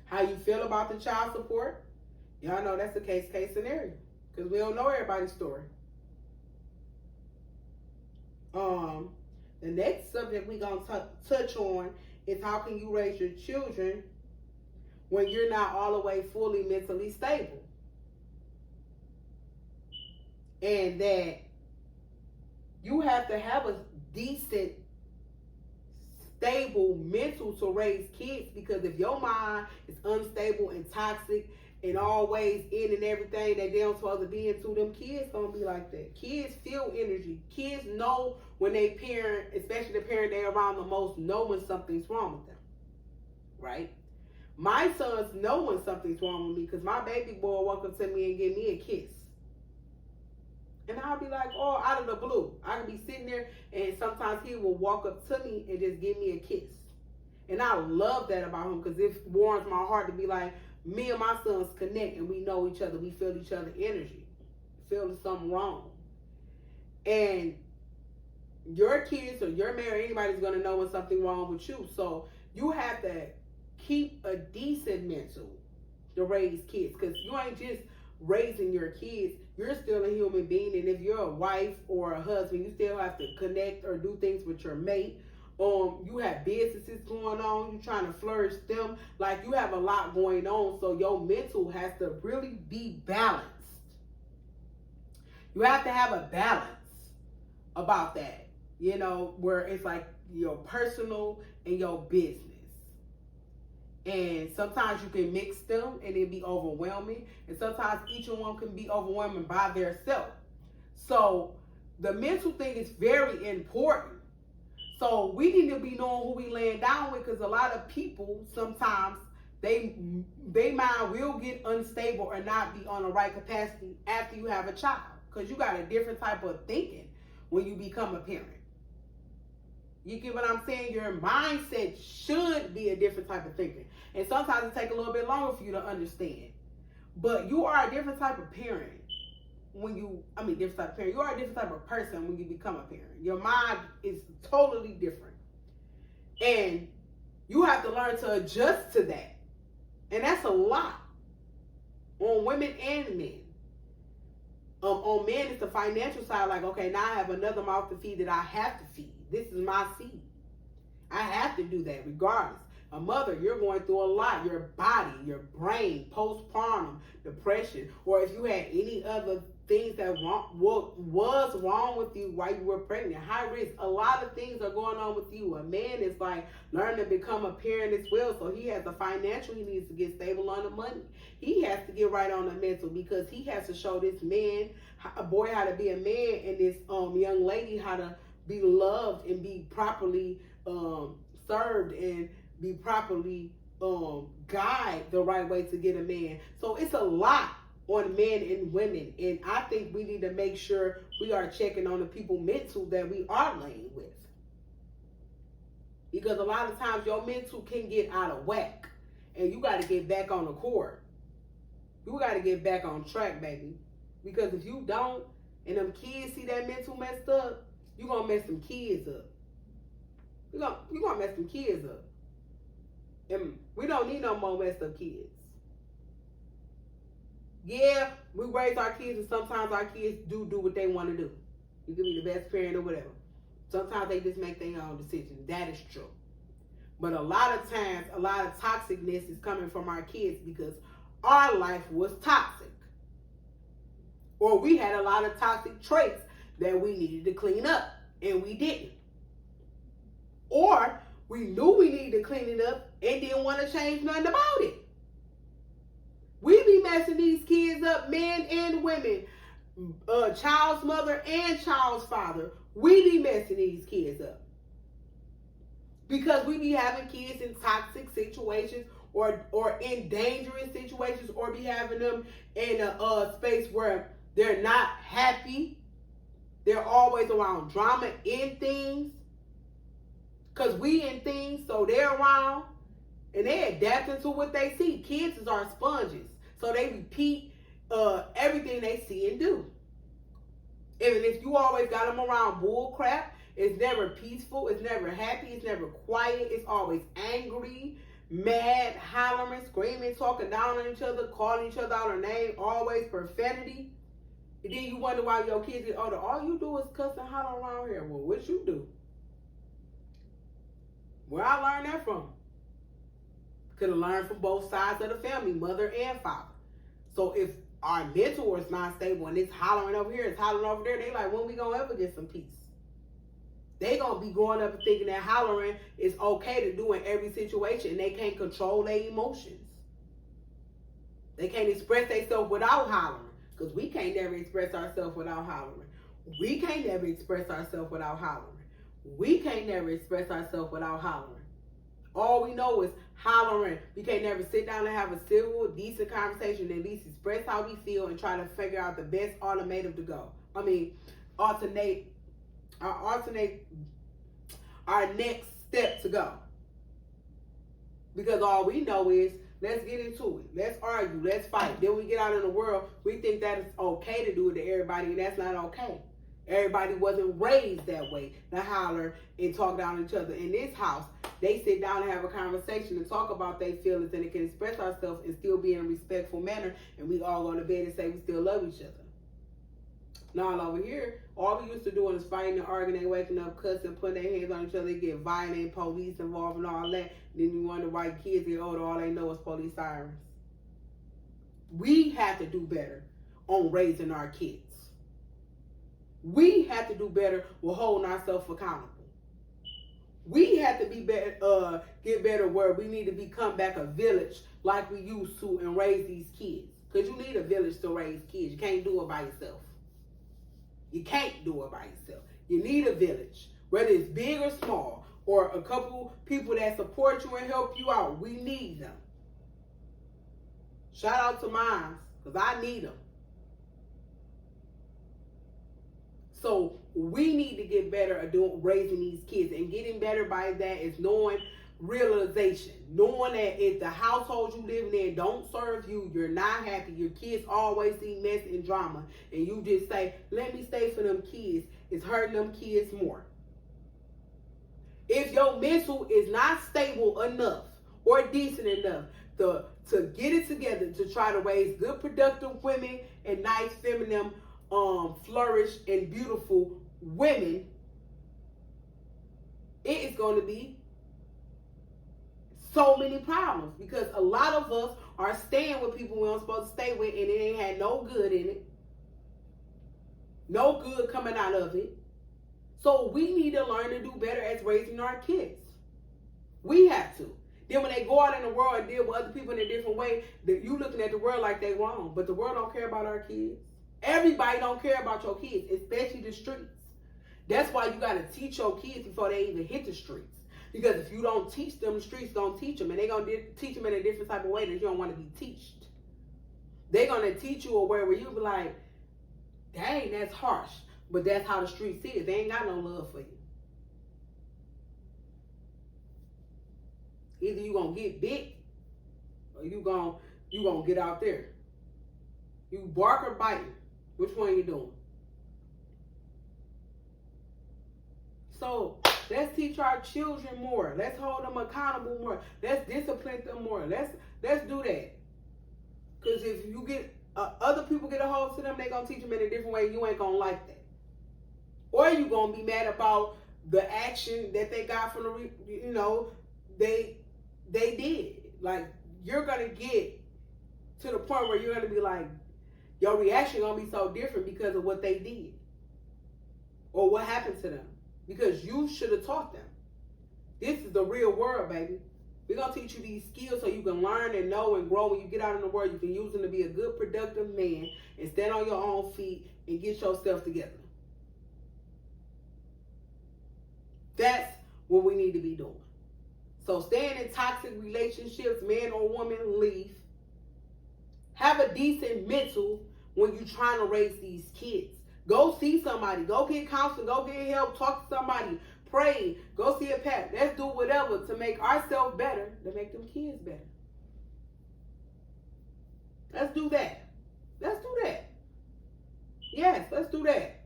How you feel about the child support? Y'all know that's a case scenario. Because we don't know everybody's story. The next subject we're going to touch on is how can you raise your children when you're not all the way fully mentally stable. And that you have to have a decent, stable mental to raise kids, because if your mind is unstable and toxic and always in and everything that they don't supposed to be into, them kids gonna be like that. Kids feel energy. Kids know when they parent, especially the parent they're around the most, know when something's wrong with them, right? My sons know when something's wrong with me because my baby boy walk up to me and give me a kiss. And I'll be like, oh, out of the blue. I can be sitting there and sometimes he will walk up to me and just give me a kiss. And I love that about him because it warms my heart to be like, me and my sons connect and we know each other. We feel each other's energy. Feel there's something wrong. And your kids or your married, anybody's going to know when something wrong with you. So you have to keep a decent mental to raise kids, because you ain't just raising your kids. You're still a human being, and if you're a wife or a husband, you still have to connect or do things with your mate. You have businesses going on, you're trying to flourish them. Like, you have a lot going on, so your mental has to really be balanced. You have to have a balance about that, you know, where it's like your personal and your business. And sometimes you can mix them and it be overwhelming. And sometimes each one can be overwhelming by themselves. So the mental thing is very important. So we need to be knowing who we laying down with, because a lot of people sometimes they mind will get unstable or not be on the right capacity after you have a child, because you got a different type of thinking when you become a parent. You get what I'm saying? Your mindset should be a different type of thinking. And sometimes it takes a little bit longer for you to understand. But you are a different type of parent when you, different type of parent. You are a different type of person when you become a parent. Your mind is totally different. And you have to learn to adjust to that. And that's a lot on women and men. On men, it's the financial side. Like, okay, now I have another mouth to feed that I have to feed. This is my seed. I have to do that regardless. A mother, you're going through a lot. Your body, your brain, postpartum, depression, or if you had any other things that what was wrong with you while you were pregnant. High risk. A lot of things are going on with you. A man is like learning to become a parent as well, so he has the financial. He needs to get stable on the money. He has to get right on the mental, because he has to show this man, a boy, how to be a man, and this young lady how to be loved and be properly served and be properly guide the right way to get a man. So it's a lot on men and women, and I think we need to make sure we are checking on the people mental that we are laying with, because a lot of times your mental can get out of whack, and you got to get back on the court. You got to get back on track, baby, because if you don't, and them kids see that mental messed up, you're gonna mess some kids up. You're gonna mess some kids up. And we don't need no more messed up kids. Yeah, we raise our kids, and sometimes our kids do what they want to do. You can be the best parent or whatever. Sometimes they just make their own decisions. That is true. But a lot of times, a lot of toxicness is coming from our kids because our life was toxic. Or we had a lot of toxic traits that we needed to clean up, and we didn't. Or we knew we needed to clean it up and didn't want to change nothing about it. We be messing these kids up, men and women, child's mother and child's father. We be messing these kids up because we be having kids in toxic situations or in dangerous situations, or be having them in a space where they're not happy. They're always around drama in things. Because we in things, so they're around. And they adapting to what they see. Kids is our sponges. So they repeat everything they see and do. Even if you always got them around bull crap, it's never peaceful, it's never happy, it's never quiet, it's always angry, mad, hollering, screaming, talking down on each other, calling each other out of name, always profanity. And then you wonder why your kids get older. All you do is cuss and holler around here. Well, what you do? Where I learned that from? Could have learned from both sides of the family, mother and father. So if our mentor is not stable and it's hollering over here, it's hollering over there, they like, when we gonna ever get some peace? They gonna be growing up and thinking that hollering is okay to do in every situation, and they can't control their emotions. They can't express themselves without hollering, because we can't never express ourselves without hollering. We can't never express ourselves without hollering. We can't never express ourselves without hollering. All we know is hollering. We can't never sit down and have a civil, decent conversation, and at least express how we feel and try to figure out the best alternate our next step to go. Because all we know is, let's get into it. Let's argue. Let's fight. Then we get out in the world, we think that it's okay to do it to everybody, and that's not okay. Everybody wasn't raised that way, to holler and talk down on each other. In this house, they sit down and have a conversation and talk about their feelings, and they can express ourselves and still be in a respectful manner, and we all go to bed and say we still love each other. Now over here, all we used to do is fighting and arguing, and waking up, cussing, putting their hands on each other, they get violent, police involved and all that. Then you wonder why kids get older, all they know is police sirens. We have to do better on raising our kids. We have to do better with holding ourselves accountable. We have to be better, get better where we need to become back a village like we used to and raise these kids. Because you need a village to raise kids. You can't do it by yourself. You can't do it by yourself. You need a village, whether it's big or small, or a couple people that support you and help you out. We need them. Shout out to mine, because I need them. So we need to get better at raising these kids, and getting better by that is knowing realization, knowing that if the household you live in don't serve you, you're not happy, your kids always see mess and drama, and you just say, let me stay for them kids, it's hurting them kids more. If your mental is not stable enough or decent enough to get it together to try to raise good, productive women and nice, feminine, flourish and beautiful women, it is going to be so many problems, because a lot of us are staying with people we aren't supposed to stay with, and it ain't had no good in it. No good coming out of it. So we need to learn to do better as raising our kids. We have to. Then when they go out in the world and deal with other people in a different way, you looking at the world like they wrong. But the world don't care about our kids. Everybody don't care about your kids, especially the streets. That's why you got to teach your kids before they even hit the streets. Because if you don't teach them, the streets don't teach them. And they're going to teach them in a different type of way that you don't want to be taught. They're going to teach you a way where you'll be like, dang, that's harsh. But that's how the streets is. They ain't got no love for you. Either you going to get big or you going to get out there. You bark or bite. Which one you doing? So let's teach our children more. Let's hold them accountable more. Let's discipline them more. Let's do that. Because if you get other people get a hold to them, they're going to teach them in a different way. You ain't going to like that. Or you going to be mad about the action that they got from they did. Like, you're going to get to the point where you're going to be like, your reaction going to be so different because of what they did. Or what happened to them. Because you should have taught them. This is the real world, baby. We're going to teach you these skills so you can learn and know and grow. When you get out in the world, you can use them to be a good, productive man and stand on your own feet and get yourself together. That's what we need to be doing. So staying in toxic relationships, man or woman, leave. Have a decent mental when you're trying to raise these kids. Go see somebody. Go get counseling. Go get help. Talk to somebody. Pray. Go see a pastor. Let's do whatever to make ourselves better, to make them kids better. Let's do that. Let's do that. Yes, let's do that.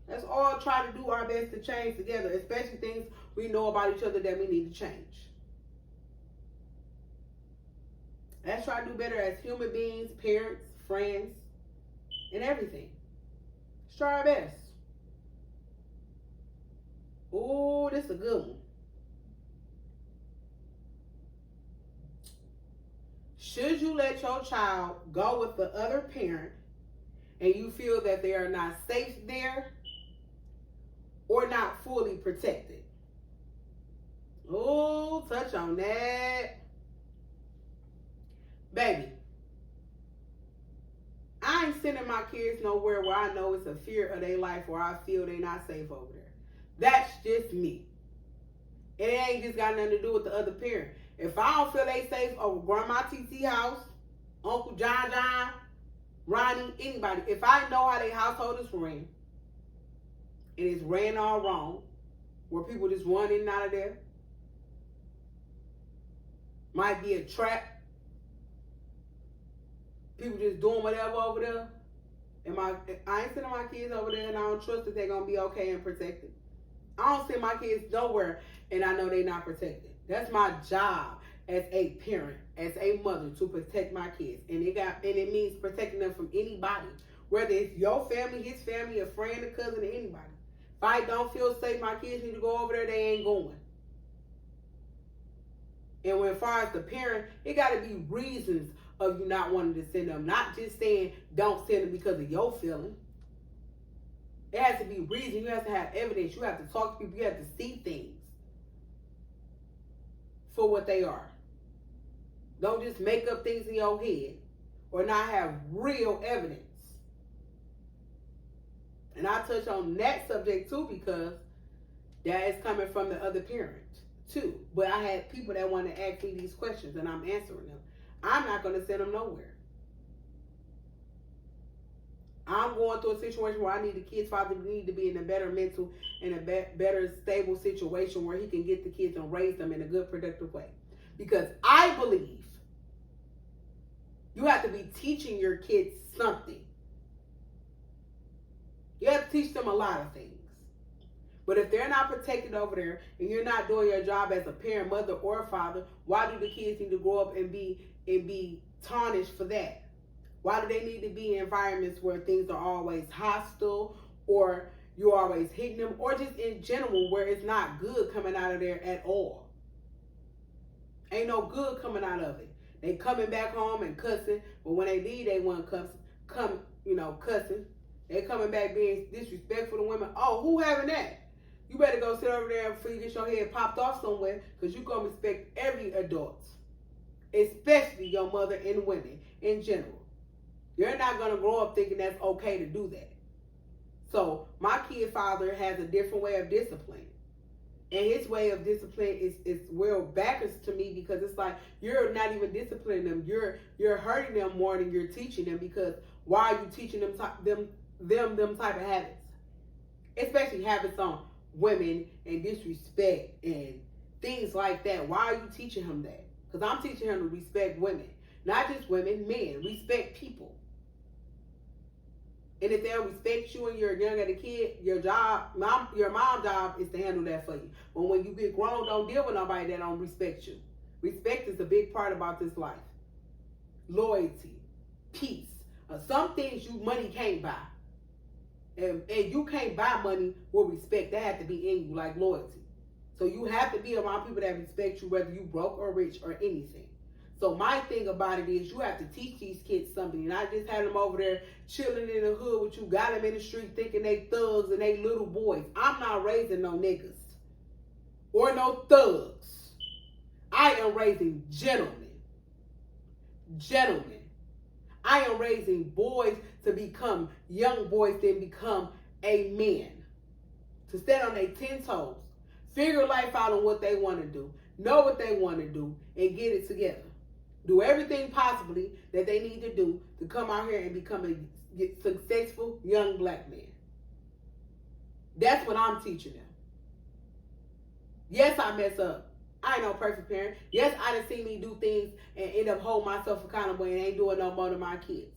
Let's all try to do our best to change together, especially things we know about each other that we need to change. Let's try to do better as human beings, parents, friends, and everything. Let's try our best. Oh, this is a good one. Should you let your child go with the other parent and you feel that they are not safe there or not fully protected? Oh, touch on that. Baby, I ain't sending my kids nowhere where I know it's a fear of their life or I feel they're not safe over there. That's just me. It ain't just got nothing to do with the other parent. If I don't feel they safe over Grandma TT house, Uncle John, Ronnie, anybody, if I know how their household is ran, and it's ran all wrong, where people just run in and out of there, might be a trap, people just doing whatever over there, and I ain't sending my kids over there, and I don't trust that they're going to be okay and protected. I don't send my kids nowhere, and I know they're not protected. That's my job as a parent, as a mother, to protect my kids. And it means protecting them from anybody, whether it's your family, his family, a friend, a cousin, or anybody. If I don't feel safe, my kids need to go over there, they ain't going. And when as far as the parent, it got to be reasons of you not wanting to send them. Not just saying don't send them because of your feeling. It has to be reason. You have to have evidence. You have to talk to people. You have to see things for what they are. Don't just make up things in your head or not have real evidence. And I touch on that subject too because that is coming from the other parent too. But I had people that want to ask me these questions and I'm answering them. I'm not going to send them nowhere. I'm going through a situation where I need the kid's father need to be in a better mental and a better stable situation where he can get the kids and raise them in a good, productive way. Because I believe you have to be teaching your kids something. You have to teach them a lot of things. But if they're not protected over there and you're not doing your job as a parent, mother, or father, why do the kids need to grow up and be tarnished for that? Why do they need to be in environments where things are always hostile or you're always hitting them or just in general where it's not good coming out of there at all? Ain't no good coming out of it. They coming back home and cussing, but when they leave, they want to come, cussing. They coming back being disrespectful to women. Oh, who having that? You better go sit over there before you get your head popped off somewhere, because you're going to respect every adult, especially your mother and women in general. You're not going to grow up thinking that's okay to do that. So my kid father has a different way of discipline. And his way of discipline is well backwards to me, because it's like you're not even disciplining them. You're hurting them more than you're teaching them, because why are you teaching them type of habits? Especially habits on women and disrespect and things like that. Why are you teaching him that? Because I'm teaching him to respect women. Not just women, men. Respect people. And if they don't respect you and you're young as a kid, your mom's job is to handle that for you. But when you get grown, don't deal with nobody that don't respect you. Respect is a big part about this life. Loyalty, peace. Some things money can't buy. And you can't buy money with respect. That has to be in you, like loyalty. So you have to be around people that respect you, whether you broke or rich or anything. So my thing about it is you have to teach these kids something. And I just had them over there chilling in the hood with you, got them in the street thinking they thugs and they little boys. I'm not raising no niggas or no thugs. I am raising gentlemen. Gentlemen. I am raising boys to become young boys, then become a man. To stand on their 10 toes. Figure life out on what they want to do. Know what they want to do and get it together. Do everything possibly that they need to do to come out here and become a successful young black man. That's what I'm teaching them. Yes, I mess up. I ain't no perfect parent. Yes, I done seen me do things and end up holding myself accountable and ain't doing no more to my kids.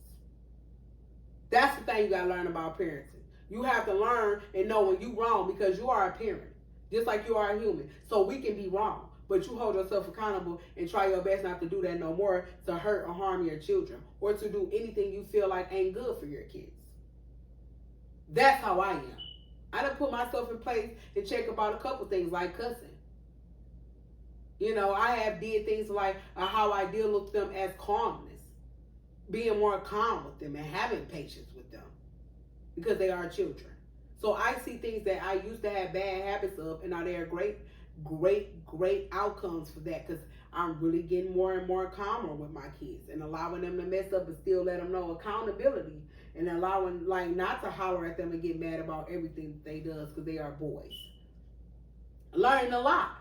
That's the thing you gotta learn about parenting. You have to learn and know when you wrong, because you are a parent, just like you are a human. So we can be wrong. But you hold yourself accountable and try your best not to do that no more, to hurt or harm your children, or to do anything you feel like ain't good for your kids. That's how I am. I done put myself in place and check about a couple things like cussing. You know, I have did things like how I deal with them as calmness, being more calm with them and having patience with them, because they are children. So I see things that I used to have bad habits of, and now they are great outcomes for that, because I'm really getting more and more calmer with my kids and allowing them to mess up, but still let them know accountability, and allowing not to holler at them and get mad about everything that they does, because they are boys. Learning a lot.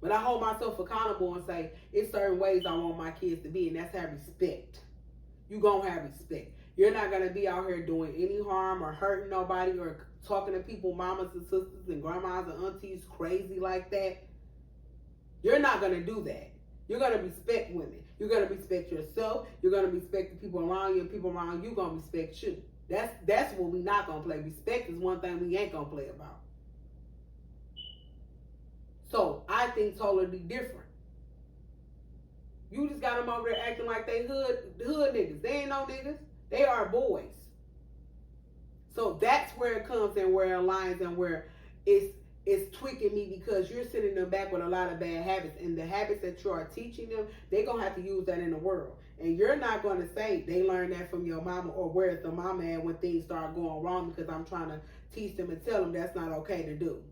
But I hold myself accountable and say, it's certain ways I want my kids to be, and that's have respect. You gonna have respect. You're not gonna be out here doing any harm or hurting nobody or talking to people, mamas and sisters and grandmas and aunties crazy like that. You're not gonna do that. You're gonna respect women. You're gonna respect yourself. You're gonna respect the people around you, and people around you gonna respect you. That's what we not gonna play. Respect is one thing we ain't gonna play about. So I think totally different. You just got them over there acting like they hood niggas. They ain't no niggas. They are boys. So that's where it comes and where it aligns and where it's tweaking me, because you're sitting them back with a lot of bad habits, and the habits that you are teaching them, they're going to have to use that in the world. And you're not going to say they learned that from your mama, or where's the mama at when things start going wrong, because I'm trying to teach them and tell them that's not okay to do.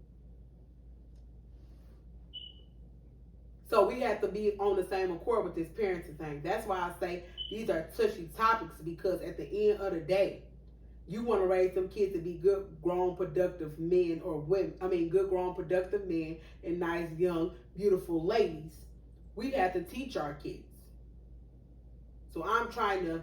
So we have to be on the same accord with this parenting thing. That's why I say these are touchy topics, because at the end of the day, you want to raise them kids to be good, grown, productive men or women. Good, grown, productive men and nice, young, beautiful ladies. We have to teach our kids. So I'm trying to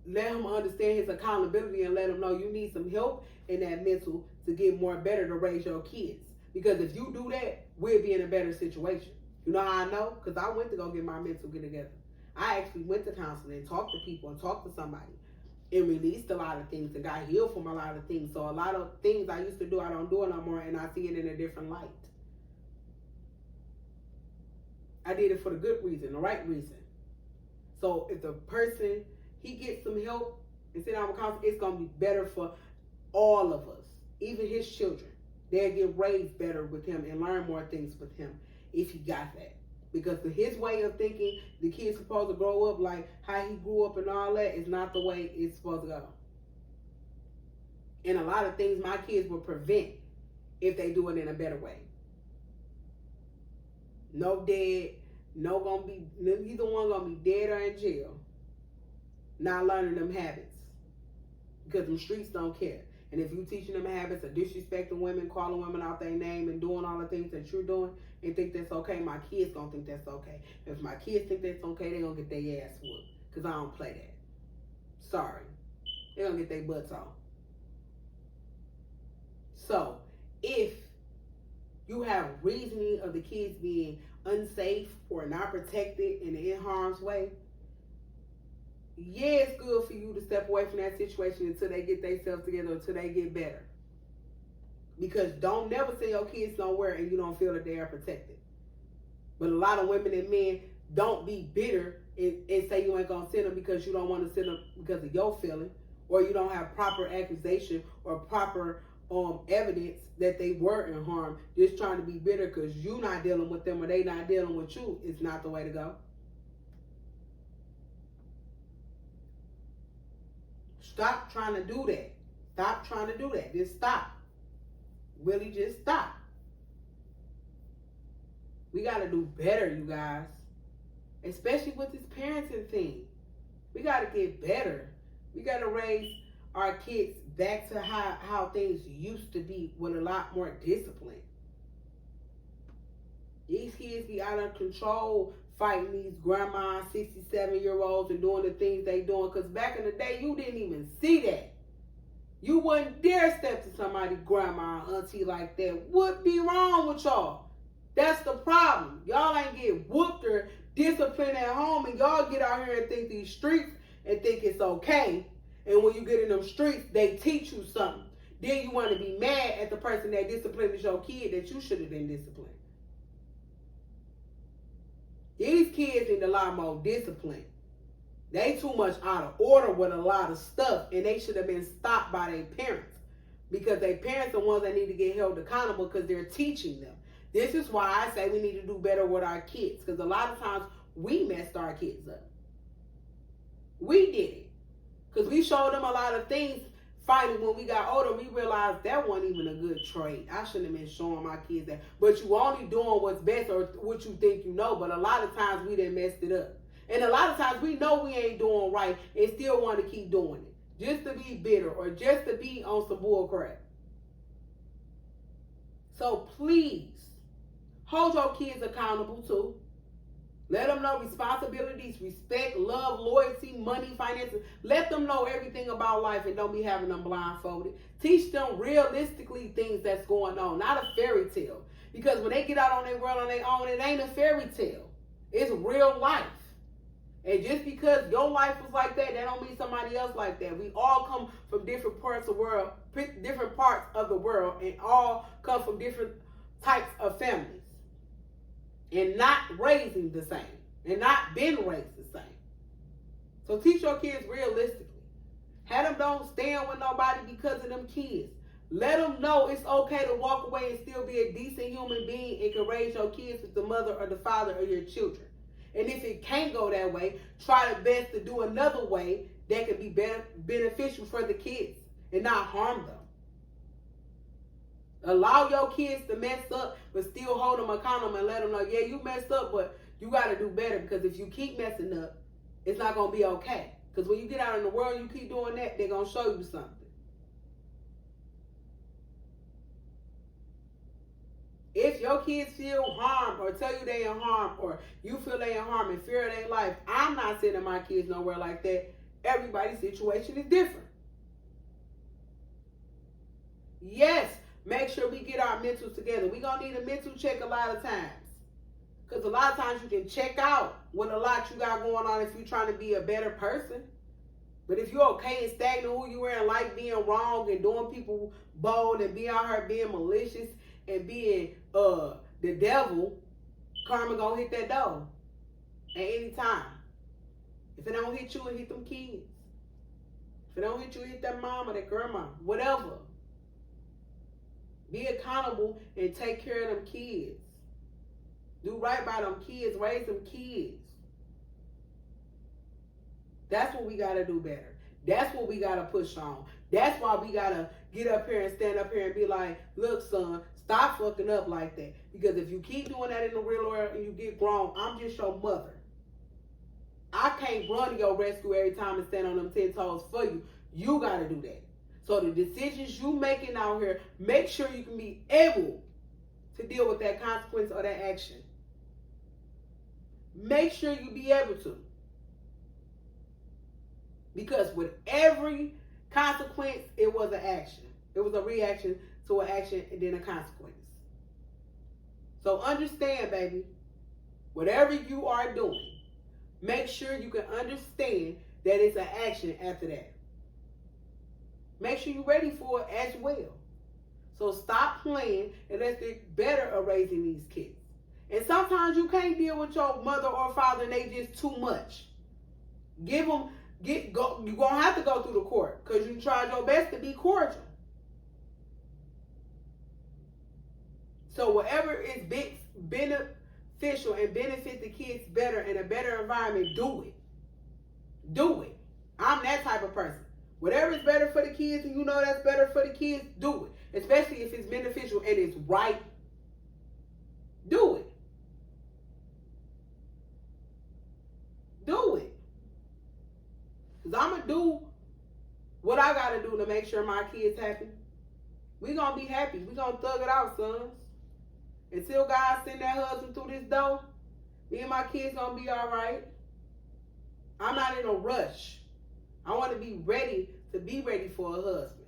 let him understand his accountability and let him know you need some help in that mental to get more better to raise your kids. Because if you do that, we'll be in a better situation. You know how I know? Because I went to go get my mental get together. I actually went to counseling and talked to people and talked to somebody and released a lot of things and got healed from a lot of things. So a lot of things I used to do, I don't do it no more, and I see it in a different light. I did it for the good reason, the right reason. So if the person, he gets some help and sit down with counseling, it's going to be better for all of us, even his children. They'll get raised better with him and learn more things with him if he got that. Because his way of thinking, the kid's supposed to grow up like how he grew up and all that, is not the way it's supposed to go. And a lot of things my kids will prevent if they do it in a better way. No dead, neither one gonna be dead or in jail. Not learning them habits. Because them streets don't care. And if you teaching them habits of disrespecting women, calling women out their name, and doing all the things that you're doing, and think that's okay, my kids gonna think that's okay. If my kids think that's okay, they gonna get their ass whooped. Because I don't play that. Sorry. They gonna get their butts off. So, if you have reasoning of the kids being unsafe or not protected and in harm's way, yeah, it's good for you to step away from that situation until they get themselves together, until they get better. Because don't never send your kids somewhere and you don't feel that they are protected. But a lot of women and men don't be bitter and say you ain't gonna send them because you don't want to send them because of your feeling, or you don't have proper accusation or proper evidence that they were in harm. Just trying to be bitter because you not dealing with them or they not dealing with you is not the way to go. Stop trying to do that. Stop trying to do that. Just stop. Really just stop. We got to do better, you guys. Especially with this parenting thing. We got to get better. We got to raise our kids back to how things used to be with a lot more discipline. These kids be out of control fighting these grandma 67-year-olds and doing the things they doing. Because back in the day, you didn't even see that. You wouldn't dare step to somebody's grandma or auntie like that. What be wrong with y'all? That's the problem. Y'all ain't get whooped or disciplined at home, and y'all get out here and think these streets and think it's okay. And when you get in them streets, they teach you something. Then you want to be mad at the person that disciplined your kid that you should have been disciplined. These kids need a lot more discipline. They too much out of order with a lot of stuff, and they should have been stopped by their parents, because their parents are the ones that need to get held accountable because they're teaching them. This is why I say we need to do better with our kids, because a lot of times we messed our kids up. We did it because we showed them a lot of things fighting. When we got older, we realized that wasn't even a good trait. I shouldn't have been showing my kids that. But you only doing what's best or what you think you know. But a lot of times we done messed it up. And a lot of times we know we ain't doing right and still want to keep doing it. Just to be bitter or just to be on some bull crap. So please, hold your kids accountable too. Let them know responsibilities, respect, love, loyalty, money, finances. Let them know everything about life and don't be having them blindfolded. Teach them realistically things that's going on, not a fairy tale. Because when they get out on their world on their own, it ain't a fairy tale. It's real life. And just because your life was like that don't mean somebody else like that. We all come from different parts of the world, and all come from different types of families. And not raising the same. And not been raised the same. So teach your kids realistically. Have them don't stand with nobody because of them kids. Let them know it's okay to walk away and still be a decent human being and can raise your kids with the mother or the father of your children. And if it can't go that way, try the best to do another way that can be beneficial for the kids and not harm them. Allow your kids to mess up, but still hold them accountable and let them know, yeah, you messed up, but you got to do better, because if you keep messing up, it's not going to be okay. Because when you get out in the world, you keep doing that, they're going to show you something. If your kids feel harmed or tell you they in harm, or you feel they in harm and fear of their life, I'm not sending my kids nowhere like that. Everybody's situation is different. Yes, make sure we get our mentals together. We're going to need a mental check a lot of times. Because a lot of times you can check out what a lot you got going on if you're trying to be a better person. But if you're okay and stagnant who you are and like being wrong and doing people bold and being out here being malicious and being the devil, karma gonna hit that door at any time. If it don't hit you, it hit them kids. If it don't hit you, it hit that mama, that grandma, whatever. Be accountable and take care of them kids. Do right by them kids. Raise them kids. That's what we got to do better. That's what we got to push on. That's why we got to get up here and stand up here and be like, look, son, stop fucking up like that. Because if you keep doing that in the real world and you get grown, I'm just your mother. I can't run to your rescue every time and stand on them 10 toes for you. You got to do that. So the decisions you making out here, make sure you can be able to deal with that consequence or that action. Make sure you be able to. Because with every consequence, it was an action. It was a reaction to an action and then a consequence. So understand, baby, whatever you are doing, make sure you can understand that it's an action after that. Make sure you're ready for it as well. So stop playing and let's get better at raising these kids. And sometimes you can't deal with your mother or father and they just too much. You're going to have to go through the court because you tried your best to be cordial. So whatever is beneficial and benefit the kids better in a better environment, do it. Do it. I'm that type of person. Whatever is better for the kids and you know that's better for the kids, do it. Especially if it's beneficial and it's right. Do it. Do it. Because I'm going to do what I got to do to make sure my kids happy. We're going to be happy. We're going to thug it out, sons. Until God send that husband through this door, me and my kids going to be all right. I'm not in a rush. I want to be ready for a husband.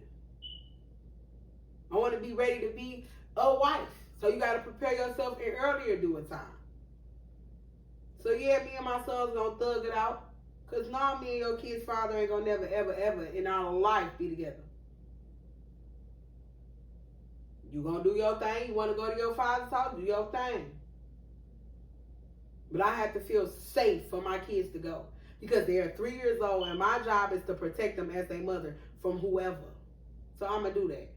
I want to be ready to be a wife. So you got to prepare yourself in earlier due time. So yeah, me and my sons going to thug it out. Because now me and your kid's father ain't going to never, ever, ever in our life be together. You going to do your thing. You want to go to your father's house, do your thing. But I have to feel safe for my kids to go. Because they are 3 years old and my job is to protect them as their mother from whoever. So I'm going to do that.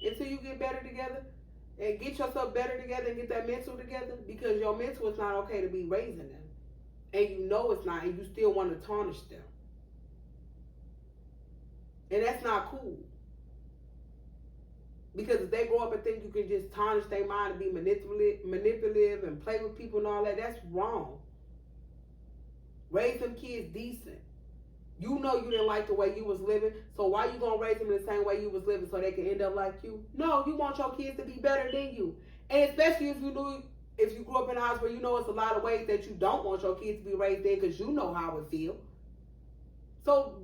Until you get better together and get yourself better together and get that mental together. Because your mental is not okay to be raising them. And you know it's not, and you still want to tarnish them. And that's not cool. Because if they grow up and think you can just tarnish their mind and be manipulative and play with people and all that, that's wrong. Raise them kids decent. You know you didn't like the way you was living, so why you gonna raise them in the same way you was living so they can end up like you? No, you want your kids to be better than you. And especially if you grew up in a house where you know it's a lot of ways that you don't want your kids to be raised in because you know how it feels. So,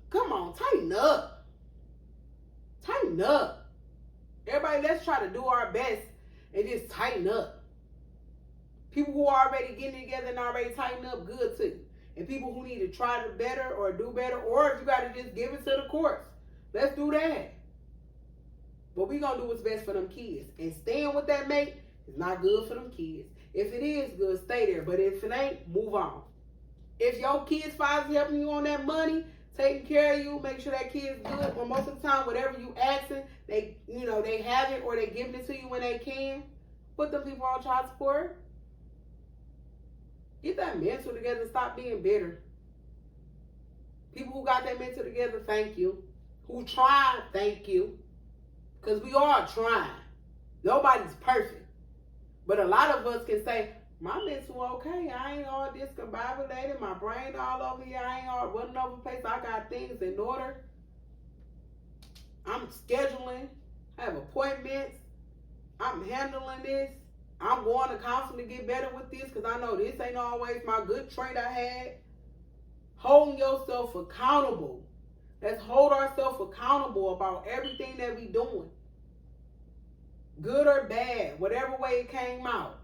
come on, tighten up. Tighten up. Everybody, let's try to do our best and just tighten up. People who are already getting together and already tighten up, good too. And people who need to try to better or do better, or if you got to just give it to the courts, let's do that. But we going to do what's best for them kids. And staying with that mate is not good for them kids. If it is good, stay there. But if it ain't, move on. If your kids' father's helping you on that money, taking care of you, make sure that kid's good. Well, most of the time, whatever you asking, they have it or they giving it to you when they can. Put them people on child support. Get that mental together and stop being bitter. People who got that mental together, thank you. Who tried, thank you. Because we are trying. Nobody's perfect. But a lot of us can say, my mental okay. I ain't all discombobulated. My brain all over here. I ain't all running over the place. I got things in order. I'm scheduling. I have appointments. I'm handling this. I'm going to counseling to get better with this because I know this ain't always my good trait I had. Holding yourself accountable. Let's hold ourselves accountable about everything that we doing. Good or bad, whatever way it came out.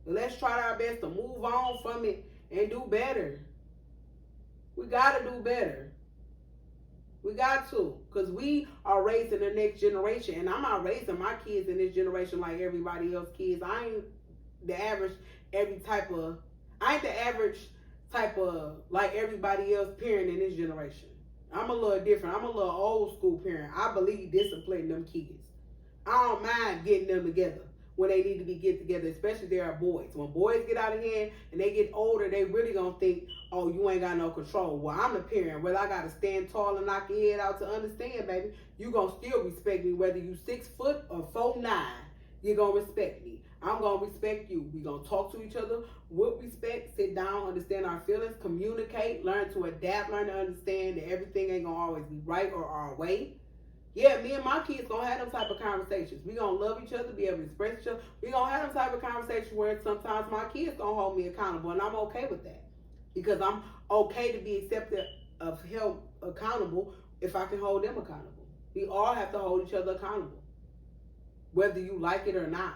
But let's try our best to move on from it and do better. We got to do better. We got to, because we are raising the next generation, and I'm not raising my kids in this generation like everybody else kids. I ain't the average type of like everybody else parent in this generation. I'm a little different. I'm a little old school parent. I believe disciplining them kids. I don't mind getting them together. when they need to be get together, especially there are boys. When boys get out of hand and they get older, they really gonna think, oh, you ain't got no control. Well, I'm the parent. Whether I gotta stand tall and knock your head out to understand, baby, you gonna still respect me. Whether you 6 foot or 4'9", you're gonna respect me. I'm gonna respect you. We gonna talk to each other with respect, sit down, understand our feelings, communicate, learn to adapt, learn to understand that everything ain't gonna always be right or our way. Yeah, me and my kids gonna have them type of conversations. We gonna love each other, be able to express each other. We gonna have them type of conversations where sometimes my kids gonna hold me accountable, and I'm okay with that because I'm okay to be accepted of held accountable if I can hold them accountable. We all have to hold each other accountable, whether you like it or not.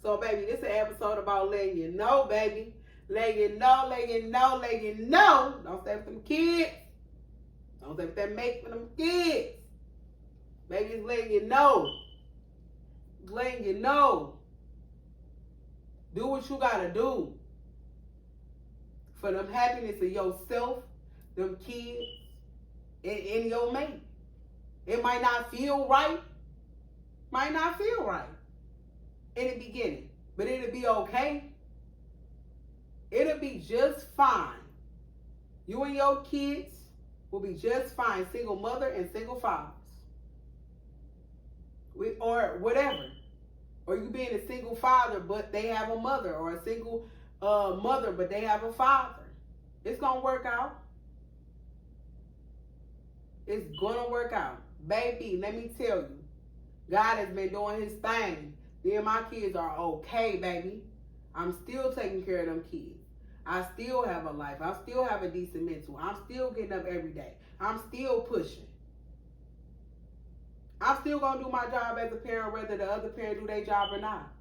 So, baby, this is an episode about letting you know, baby. Letting you know, letting you know, letting you know. Don't stay with them kids. Don't stay with that mate for them kids. Baby, it's letting you know. It's letting you know. Do what you gotta do for them happiness of yourself, them kids, and your mate. It might not feel right. Might not feel right in the beginning, but it'll be okay. It'll be just fine. You and your kids will be just fine, single mother and single fathers. Or whatever. Or you being a single father, but they have a mother, or a single mother, but they have a father. It's going to work out. It's going to work out. Baby, let me tell you, God has been doing his thing. Me and my kids are okay, baby. I'm still taking care of them kids. I still have a life. I still have a decent mental. I'm still getting up every day. I'm still pushing. I'm still going to do my job as a parent, whether the other parent do their job or not.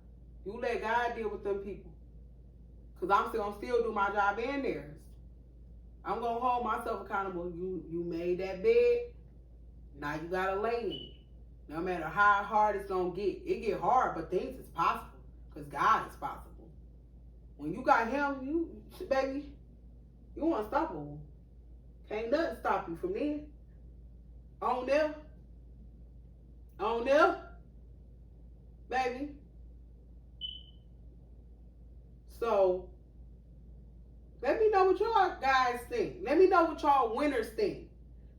You let God deal with them people. Because I'm still going to still do my job and theirs. I'm going to hold myself accountable. You made that bed. Now you got to lay in it. No matter how hard it's going to get. It get hard, but things is possible. Because God is possible. When you got him, baby, you unstoppable. Can't nothing stop you from there. On there. On there. Baby. So, let me know what y'all guys think. Let me know what y'all winners think.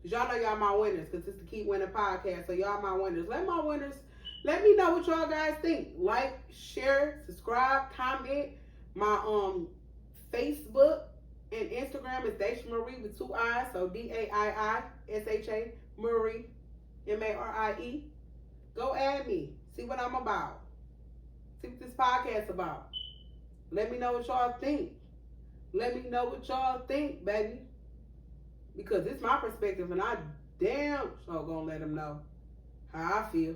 Because y'all know y'all my winners. Because it's the Keep Winning podcast. So y'all my winners. Let me know what y'all guys think. Like, share, subscribe, comment. My Facebook and Instagram is Daisha Marie with 2 I's. So DAIISHA Marie MARIE. Go add me. See what I'm about. See what this podcast about. Let me know what y'all think. Let me know what y'all think, baby. Because it's my perspective, and I damn sure gonna let them know how I feel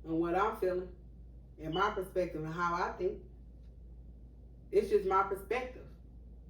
and what I'm feeling, and my perspective and how I think. It's just my perspective.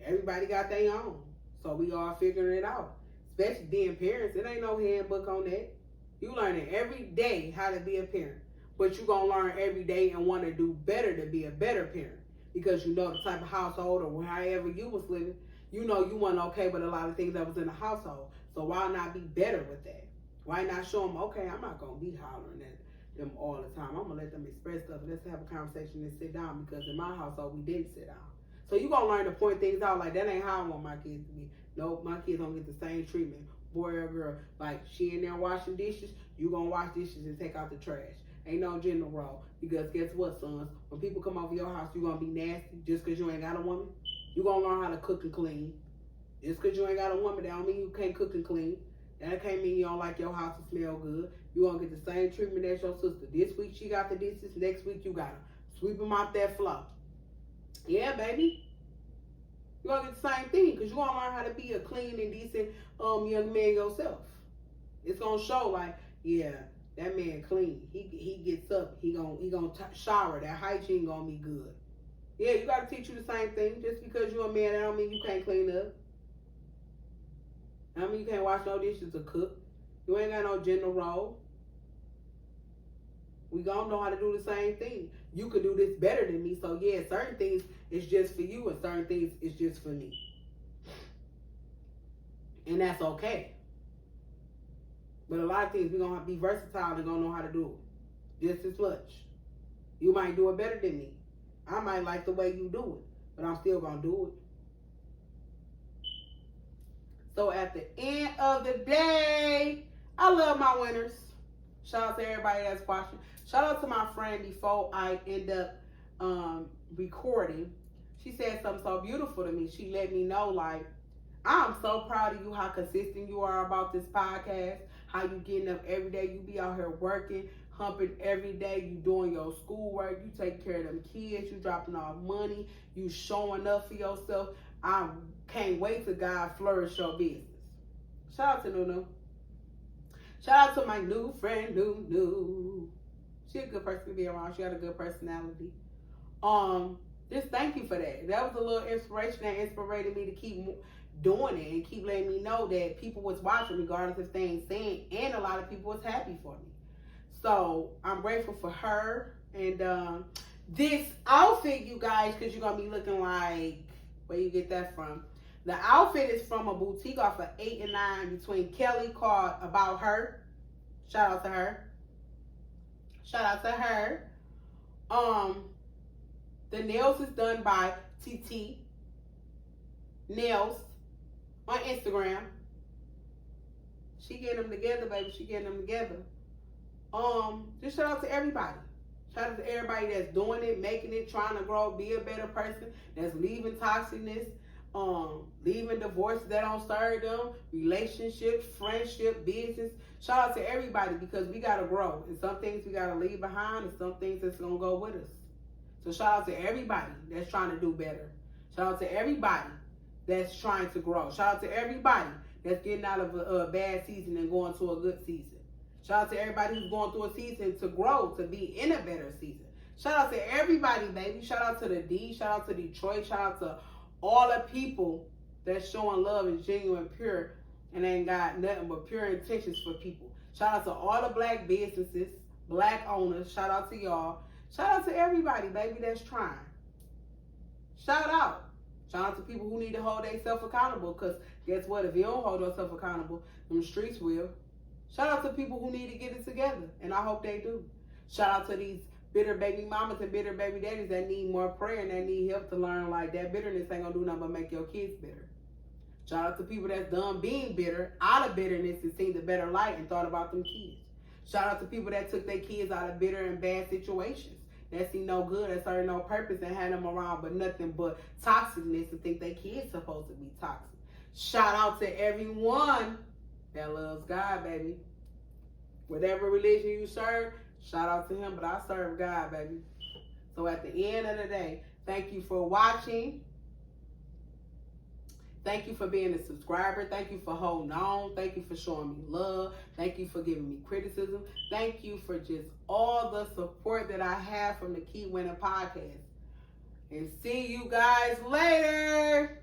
Everybody got their own, so we all figuring it out. Especially being parents, it ain't no handbook on that. You learning every day how to be a parent, but you gonna learn every day and want to do better to be a better parent. Because you know the type of household or however you was living, you know you weren't okay with a lot of things that was in the household. So why not be better with that? Why not show them, okay, I'm not going to be hollering at them all the time. I'm going to let them express stuff. Let's have a conversation and sit down, because in my household, we didn't sit down. So you're going to learn to point things out. Like, that ain't how I want my kids to be. Nope, my kids don't get the same treatment, boy or girl. Like, she in there washing dishes, you going to wash dishes and take out the trash. Ain't no gender role. Because guess what, sons? When people come over your house, you going to be nasty just because you ain't got a woman. You going to learn how to cook and clean. Just because you ain't got a woman, that don't mean you can't cook and clean. That can't mean you don't like your house to smell good. You going to get the same treatment as your sister. This week she got the dishes. Next week you got to sweep them out that floor. Yeah, baby. You're going to get the same thing, because you're going to learn how to be a clean and decent young man yourself. It's going to show, like, yeah, that man clean. He gets up. He gonna shower. That hygiene gonna be good. Yeah, you gotta teach you the same thing. Just because you're a man, that don't mean you can't clean up. I mean you can't wash no dishes or cook. You ain't got no gender role. We gonna know how to do the same thing. You could do this better than me. So yeah, certain things is just for you, and certain things is just for me. And that's okay. But a lot of things we're going to be versatile and going to know how to do it just as much. You might do it better than me. I might like the way you do it, but I'm still going to do it. So at the end of the day, I love my winners. Shout out to everybody that's watching. Shout out to my friend before I end up recording. She said something so beautiful to me. She let me know, like, I'm so proud of you, how consistent you are about this podcast, how you getting up every day. You be out here working, humping every day. You doing your schoolwork. You take care of them kids. You dropping off money. You showing up for yourself. I can't wait till God flourish your business. Shout out to Nunu. Shout out to my new friend, Nunu. She a good person to be around. She got a good personality. Just thank you for that. That was a little inspiration that inspired me to keep doing it and keep letting me know that people was watching regardless if they ain't saying, and a lot of people was happy for me. So I'm grateful for her. And this outfit, you guys, because you're going to be looking like, where you get that from? The outfit is from a boutique off of 8 and 9 between Kelly, called About Her. Shout out to her. Shout out to her. The nails is done by TT Nails on Instagram. She getting them together, baby. She getting them together. Just shout out to everybody. Shout out to everybody that's doing it, making it, trying to grow, be a better person, that's leaving toxicness, leaving divorces that don't serve them, relationships, friendship, business. Shout out to everybody, because we got to grow. And some things we got to leave behind, and some things that's going to go with us. So shout out to everybody that's trying to do better. Shout out to everybody that's trying to grow. Shout out to everybody that's getting out of a bad season and going to a good season. Shout out to everybody who's going through a season to grow, to be in a better season. Shout out to everybody, baby. Shout out to the D. Shout out to Detroit. Shout out to all the people that's showing love and genuine, pure, and ain't got nothing but pure intentions for people. Shout out to all the black businesses, black owners. Shout out to y'all. Shout out to everybody, baby, that's trying. Shout out. Shout out to people who need to hold themselves accountable, because guess what? If you don't hold yourself accountable, them streets will. Shout out to people who need to get it together, and I hope they do. Shout out to these bitter baby mamas and bitter baby daddies that need more prayer and that need help to learn, like, that bitterness ain't gonna do nothing but make your kids bitter. Shout out to people that's done being bitter, out of bitterness, and seen the better light and thought about them kids. Shout out to people that took their kids out of bitter and bad situations, that see no good, that serve no purpose, and had them around but nothing but toxicness, and think their kids supposed to be toxic. Shout out to everyone that loves God, baby. Whatever religion you serve, shout out to him, but I serve God, baby. So at the end of the day, thank you for watching. Thank you for being a subscriber. Thank you for holding on. Thank you for showing me love. Thank you for giving me criticism. Thank you for just all the support that I have from the Keep Winning podcast. And see you guys later.